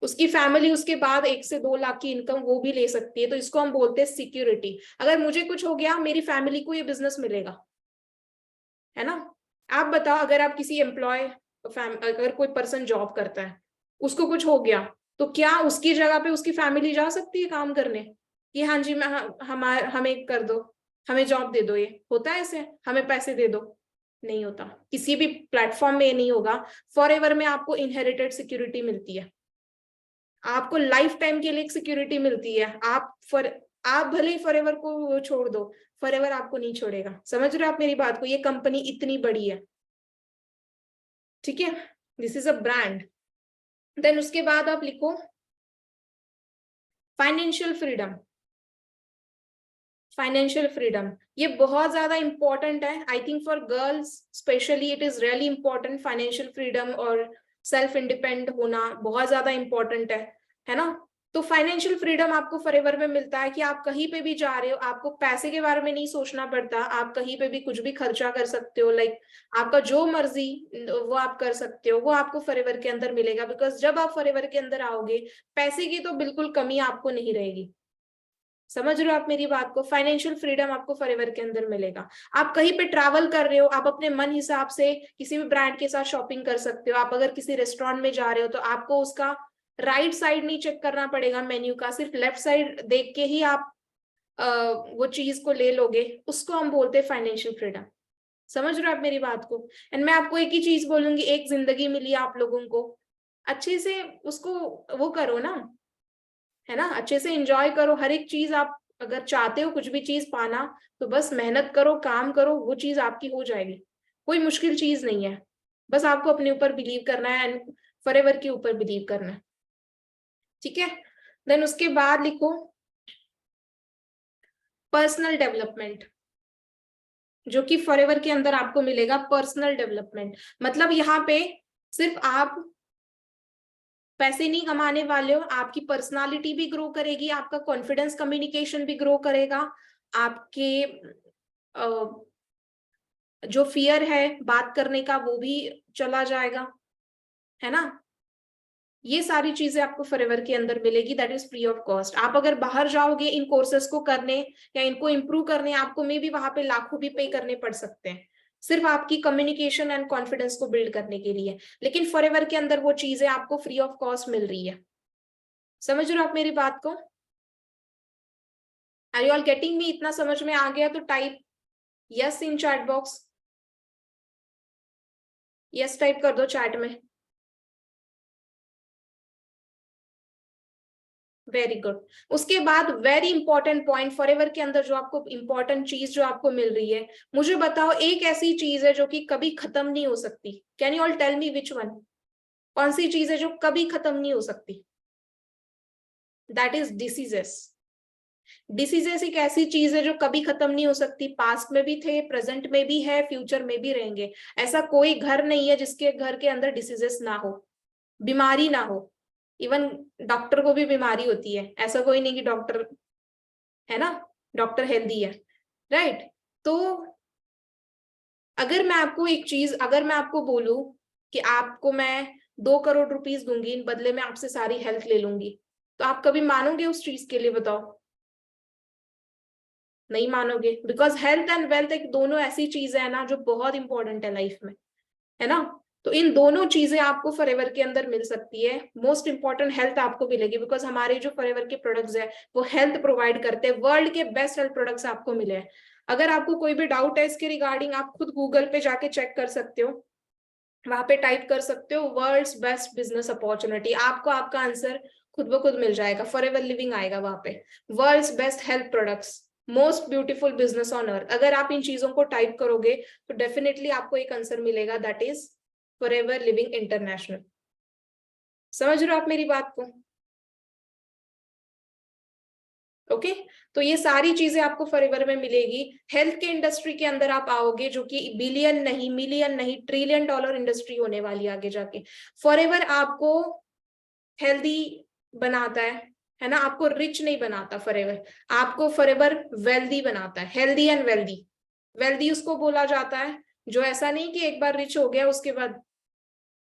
उसकी फैमिली उसके बाद 1 से 2 लाख की इनकम वो भी ले सकती है। तो इसको हम बोलते हैं सिक्योरिटी। अगर मुझे कुछ हो गया, मेरी फैमिली को ये बिजनेस मिलेगा, है ना। आप बताओ, अगर आप किसी अगर कोई पर्सन जॉब करता है, उसको कुछ हो गया, तो क्या उसकी जगह पे उसकी फैमिली जा सकती है काम करने कि हाँ जी मैं हमें कर दो, हमें जॉब दे दो? ये होता है ऐसे, हमें पैसे दे दो? नहीं होता। किसी भी प्लेटफॉर्म में ये नहीं होगा। फॉरएवर में आपको इनहेरिटेड सिक्योरिटी मिलती है, आपको लाइफ टाइम के लिए एक सिक्योरिटी मिलती है। आप भले ही फॉरएवर को छोड़ दो, फॉरएवर आपको नहीं छोड़ेगा। समझ रहे हो आप मेरी बात को? ये कंपनी इतनी बड़ी है, ठीक है, this is a brand. Then उसके बाद आप लिखो फाइनेंशियल फ्रीडम। फाइनेंशियल फ्रीडम ये बहुत ज्यादा इंपॉर्टेंट है। I think for girls specially it is really important. Financial freedom और सेल्फ इंडिपेंडेंट होना बहुत ज्यादा इंपॉर्टेंट है ना। तो फाइनेंशियल फ्रीडम आपको फॉरएवर में मिलता है कि आप कहीं पे भी जा रहे हो, आपको पैसे के बारे में नहीं सोचना पड़ता, आप कहीं पे भी कुछ भी खर्चा कर सकते हो, लाइक आपका जो मर्जी वो आप कर सकते हो, वो आपको फॉरएवर के अंदर मिलेगा। बिकॉज जब आप फॉरएवर के अंदर आओगे, पैसे की तो बिल्कुल कमी आपको नहीं रहेगी। समझ रहे हो आप मेरी बात को? फाइनेंशियल फ्रीडम आपको फॉरएवर के अंदर मिलेगा। आप कहीं पे ट्रैवल कर रहे हो, आप अपने मन हिसाब से किसी भी ब्रांड के साथ शॉपिंग कर सकते हो। आप अगर किसी रेस्टोरेंट में जा रहे हो तो आपको उसका राइट साइड नहीं चेक करना पड़ेगा मेन्यू का, सिर्फ लेफ्ट साइड देख के ही आप वो चीज को ले लोगे। उसको हम बोलते हैं फाइनेंशियल फ्रीडम। समझ रहे हो आप मेरी बात को? एंड मैं आपको एक ही चीज बोलूंगी, एक जिंदगी मिली आप लोगों को, अच्छे से उसको वो करो ना, है ना, अच्छे से एंजॉय करो हर एक चीज। आप अगर चाहते हो कुछ भी चीज पाना, तो बस मेहनत करो, काम करो, वो चीज आपकी हो जाएगी। कोई मुश्किल चीज नहीं है, बस आपको अपने ऊपर बिलीव करना है एंड फॉरएवर के ऊपर बिलीव करना है, ठीक है। देन उसके बाद लिखो पर्सनल डेवलपमेंट, जो कि फॉरएवर के अंदर आपको मिलेगा। पर्सनल डेवलपमेंट मतलब यहाँ पे सिर्फ आप पैसे नहीं कमाने वाले हो, आपकी पर्सनालिटी भी ग्रो करेगी, आपका कॉन्फिडेंस कम्युनिकेशन भी ग्रो करेगा, आपके जो फियर है बात करने का वो भी चला जाएगा, है ना। ये सारी चीजें आपको फॉरएवर के अंदर मिलेगी, that is free of cost. आप अगर बाहर जाओगे इन कोर्सेज को करने या इनको इम्प्रूव करने, आपको मे भी वहां पे लाखों भी पे करने पड़ सकते हैं, सिर्फ आपकी कम्युनिकेशन एंड कॉन्फिडेंस को बिल्ड करने के लिए। लेकिन फॉरएवर के अंदर वो चीजें आपको फ्री ऑफ कॉस्ट मिल रही है। समझ रहे हो आप मेरी बात को? Are you all getting me? इतना समझ में आ गया तो type yes in chat box, yes type कर दो चैट में। Very good. उसके बाद वेरी इंपॉर्टेंट पॉइंट, फॉरएवर के अंदर जो आपको इंपॉर्टेंट चीज जो आपको मिल रही है, मुझे बताओ एक ऐसी चीज है जो कि कभी खत्म नहीं हो सकती। Can you all tell me which one? कौन सी चीज है जो कभी खत्म नहीं हो सकती? That is diseases. डिसीजेस एक ऐसी चीज है जो कभी खत्म नहीं हो सकती। पास्ट में भी थे, प्रेजेंट में भी है, फ्यूचर में भी रहेंगे। ऐसा कोई घर नहीं है जिसके घर के अंदर डिसीजेस ना हो, बीमारी ना हो। इवन डॉक्टर को भी बीमारी होती है, ऐसा कोई नहीं कि डॉक्टर है ना, डॉक्टर हेल्दी है, राइट? तो अगर मैं आपको एक चीज, अगर मैं आपको बोलूं कि आपको मैं 2 करोड़ रुपीस दूंगी, बदले में आपसे सारी हेल्थ ले लूंगी, तो आप कभी मानोगे उस चीज के लिए? बताओ। नहीं मानोगे, बिकॉज हेल्थ एंड वेल्थ एक दोनों ऐसी चीजें है ना जो बहुत इंपॉर्टेंट है लाइफ में, है ना? तो इन दोनों चीजें आपको फॉरएवर के अंदर मिल सकती है। मोस्ट इंपॉर्टेंट हेल्थ आपको मिलेगी, बिकॉज हमारे जो फॉरएवर के प्रोडक्ट्स है वो हेल्थ प्रोवाइड करते हैं। वर्ल्ड के बेस्ट हेल्थ प्रोडक्ट्स आपको मिले हैं। अगर आपको कोई भी डाउट है इसके रिगार्डिंग, आप खुद गूगल पे जाके चेक कर सकते हो, वहां पे टाइप कर सकते हो वर्ल्ड्स बेस्ट बिजनेस अपॉर्चुनिटी, आपको आपका आंसर खुद ब खुद मिल जाएगा। फॉरएवर लिविंग आएगा वहां पे। World's best health products, most beautiful business on earth. अगर आप इन चीजों को टाइप करोगे तो डेफिनेटली आपको एक आंसर मिलेगा, that is forever living international. समझ रहे हो आप मेरी बात को? ओके तो ये सारी चीजें आपको फॉरएवर में मिलेगी। हेल्थ के इंडस्ट्री के अंदर आप आओगे जो कि बिलियन नहीं, मिलियन नहीं, ट्रिलियन डॉलर इंडस्ट्री होने वाली आगे जाके। फॉरएवर आपको हेल्दी बनाता है ना? आपको रिच नहीं बनाता फॉरएवर, आपको फॉरएवर वेल्दी बनाता है। हेल्दी एंड वेल्दी, वेल्दी उसको बोला जाता है जो ऐसा नहीं कि एक बार रिच हो गया उसके बाद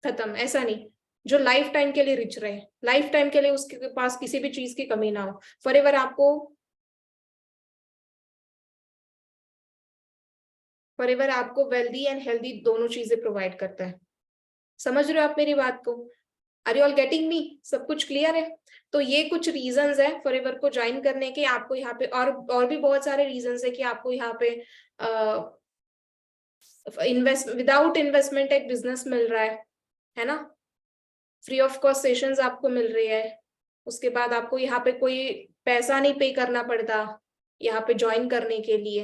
खत्म, ऐसा नहीं। जो लाइफ टाइम के लिए रिच रहे, लाइफ टाइम के लिए उसके पास किसी भी चीज की कमी ना हो। फॉरएवर आपको फॉरएवर आपको वेल्दी एंड हेल्दी दोनों चीजें प्रोवाइड करता है। समझ रहे हो आप मेरी बात को? Are you all getting me? सब कुछ क्लियर है? तो ये कुछ रीजंस है फॉरएवर को ज्वाइन करने के। आपको यहाँ पे और भी बहुत सारे रीजंस है कि आपको यहाँ पे इन्वेस्ट विदाउट इन्वेस्टमेंट एक बिजनेस मिल रहा है ना? फ्री ऑफ कॉस्ट सेशंस आपको मिल रही है। उसके बाद आपको यहाँ पे कोई पैसा नहीं पे करना पड़ता यहाँ पे ज्वाइन करने के लिए,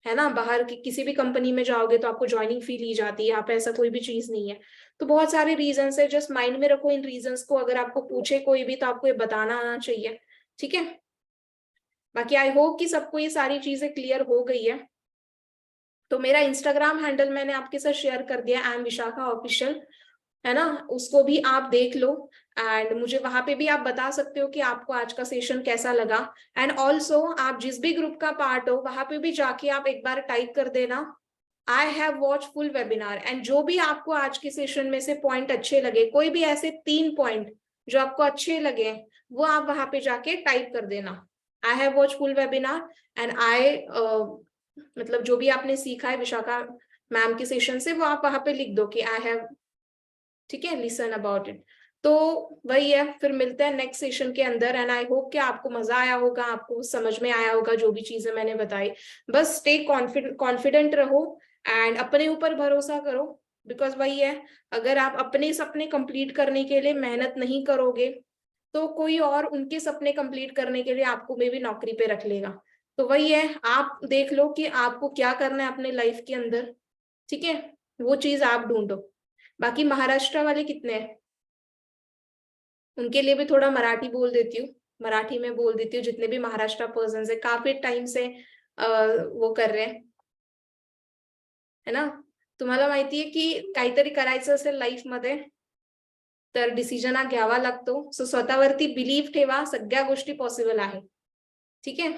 है ना? बाहर की किसी भी कंपनी में जाओगे तो आपको ज्वाइनिंग फी ली जाती है, यहाँ पे ऐसा कोई भी चीज नहीं है। तो बहुत सारे रीजंस है, जस्ट माइंड में रखो इन रीजंस को। अगर आपको पूछे कोई भी तो आपको ये बताना आना चाहिए, ठीक है? बाकी आई होप कि सबको ये सारी चीजें क्लियर हो गई है। तो मेरा इंस्टाग्राम हैंडल मैंने आपके साथ शेयर कर दिया, आई एम विशाखा ऑफिशियल, है ना? उसको भी आप देख लो एंड मुझे वहां पे भी आप बता सकते हो कि आपको आज का सेशन कैसा लगा। एंड ऑल्सो आप जिस भी ग्रुप का पार्ट हो वहां पे भी जाके आप एक बार टाइप कर देना I have watch full webinar. And जो भी आपको आज के सेशन में से पॉइंट अच्छे लगे, कोई भी ऐसे 3 पॉइंट जो आपको अच्छे लगे, वो आप वहां पे जाके टाइप कर देना I have watch full webinar and I मतलब जो भी आपने सीखा है विशाखा मैम के सेशन से, वो आप वहां पे लिख दो कि आई हैव, ठीक है, लिसन अबाउट इट। तो वही है, फिर मिलते हैं नेक्स्ट सेशन के अंदर। एंड आई होप कि आपको मजा आया होगा, आपको समझ में आया होगा जो भी चीजें मैंने बताई। बस स्टे कॉन्फिडेंट रहो एंड अपने ऊपर भरोसा करो, बिकॉज वही है, अगर आप अपने सपने कंप्लीट करने के लिए मेहनत नहीं करोगे तो कोई और उनके सपने कंप्लीट करने के लिए आपको में भी नौकरी पे रख लेगा। तो वही है, आप देख लो कि आपको क्या करना है अपने लाइफ के अंदर, ठीक है? वो चीज आप ढूंढो। बाकी महाराष्ट्र वाले कितने हैं, उनके लिए भी थोड़ा मराठी बोल देती हूँ, मराठी में बोल देती हूँ। जितने भी महाराष्ट्र पर्सन है काफी टाइम से वो कर रहे हैं, है ना? तुम्हाला माहिती आहे की काहीतरी करायचं असेल लाईफ मध्ये तर डिसिजन हा घ्यावा लागतो। सो स्वतःवरती बिलीव्ह ठेवा, सगळ्या गोष्टी पॉसिबल आहे, ठीक आहे?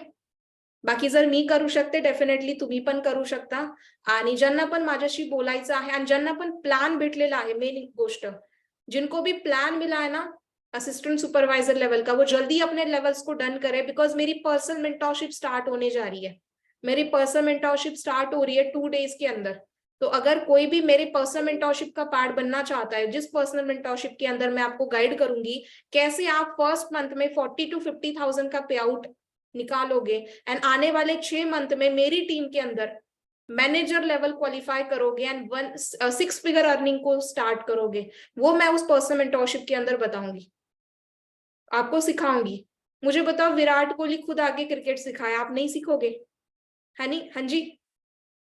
बाकी जर मी करू शकते डेफिनेटली तुम्ही पण करू शकता। आणि ज्यांना पण माझ्याशी बोलायचं आहे आणि ज्यांना पण प्लान भेटलेला आहे, मेन गोष्ट जिनको भी प्लान मिला है ना असिस्टेंट सुपरवाइजर लेवल का, वो जल्दी अपने लेवल्स को डन करे। बिकॉज मेरी पर्सनल मेंटरशिप स्टार्ट होने जा रही है, मेरी पर्सनल मेंटरशिप स्टार्ट हो रही है 2 डेज के अंदर। तो अगर कोई भी मेरे पर्सनल मेंटरशिप का पार्ट बनना चाहता है, जिस पर्सनल मेंटरशिप के अंदर मैं आपको गाइड करूंगी कैसे आप फर्स्ट मंथ में 40 to 50,000 का पे आउट निकालोगे एंड आने वाले 6 मंथ में मेरी टीम के अंदर मैनेजर लेवल क्वालिफाई करोगे एंड 6 फिगर अर्निंग को स्टार्ट करोगे, वो मैं उस पर्सनल मेंटरशिप के अंदर बताऊंगी, आपको सिखाऊंगी। मुझे बताओ, विराट कोहली खुद आगे क्रिकेट सिखाया, आप नहीं सीखोगे? है नहीं? हाँ जी,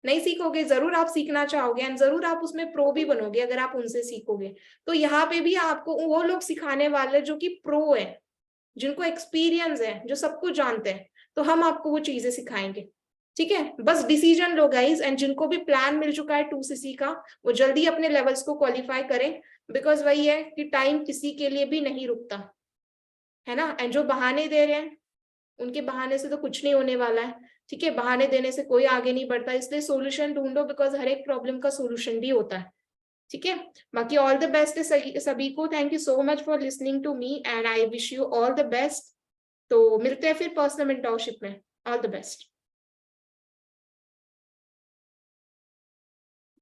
नहीं सीखोगे? जरूर आप सीखना चाहोगे एंड जरूर आप उसमें प्रो भी बनोगे अगर आप उनसे सीखोगे। तो यहाँ पे भी आपको वो लोग सिखाने वाले जो कि प्रो है, जिनको एक्सपीरियंस है, जो सब कुछ जानते हैं, तो हम आपको वो चीजें सिखाएंगे। ठीक है, बस डिसीजन लो गाइस, एंड जिनको भी प्लान मिल चुका है 2cc का, वो जल्दी अपने लेवल्स को क्वालिफाई करें, बिकॉज वही है कि टाइम किसी के लिए भी नहीं रुकता है ना। एंड जो बहाने दे रहे हैं, उनके बहाने से तो कुछ नहीं होने वाला है। ठीक है, बहाने देने से कोई आगे नहीं बढ़ता, इसलिए सोल्यूशन ढूंढो, बिकॉज हर एक प्रॉब्लम का सोल्यूशन भी होता है। ठीक है, बाकी ऑल द बेस्ट है सभी को। Thank you so much for listening to me and I wish you all the best. तो मिलते हैं फिर पर्सनल मेंटरशिप में। All the best.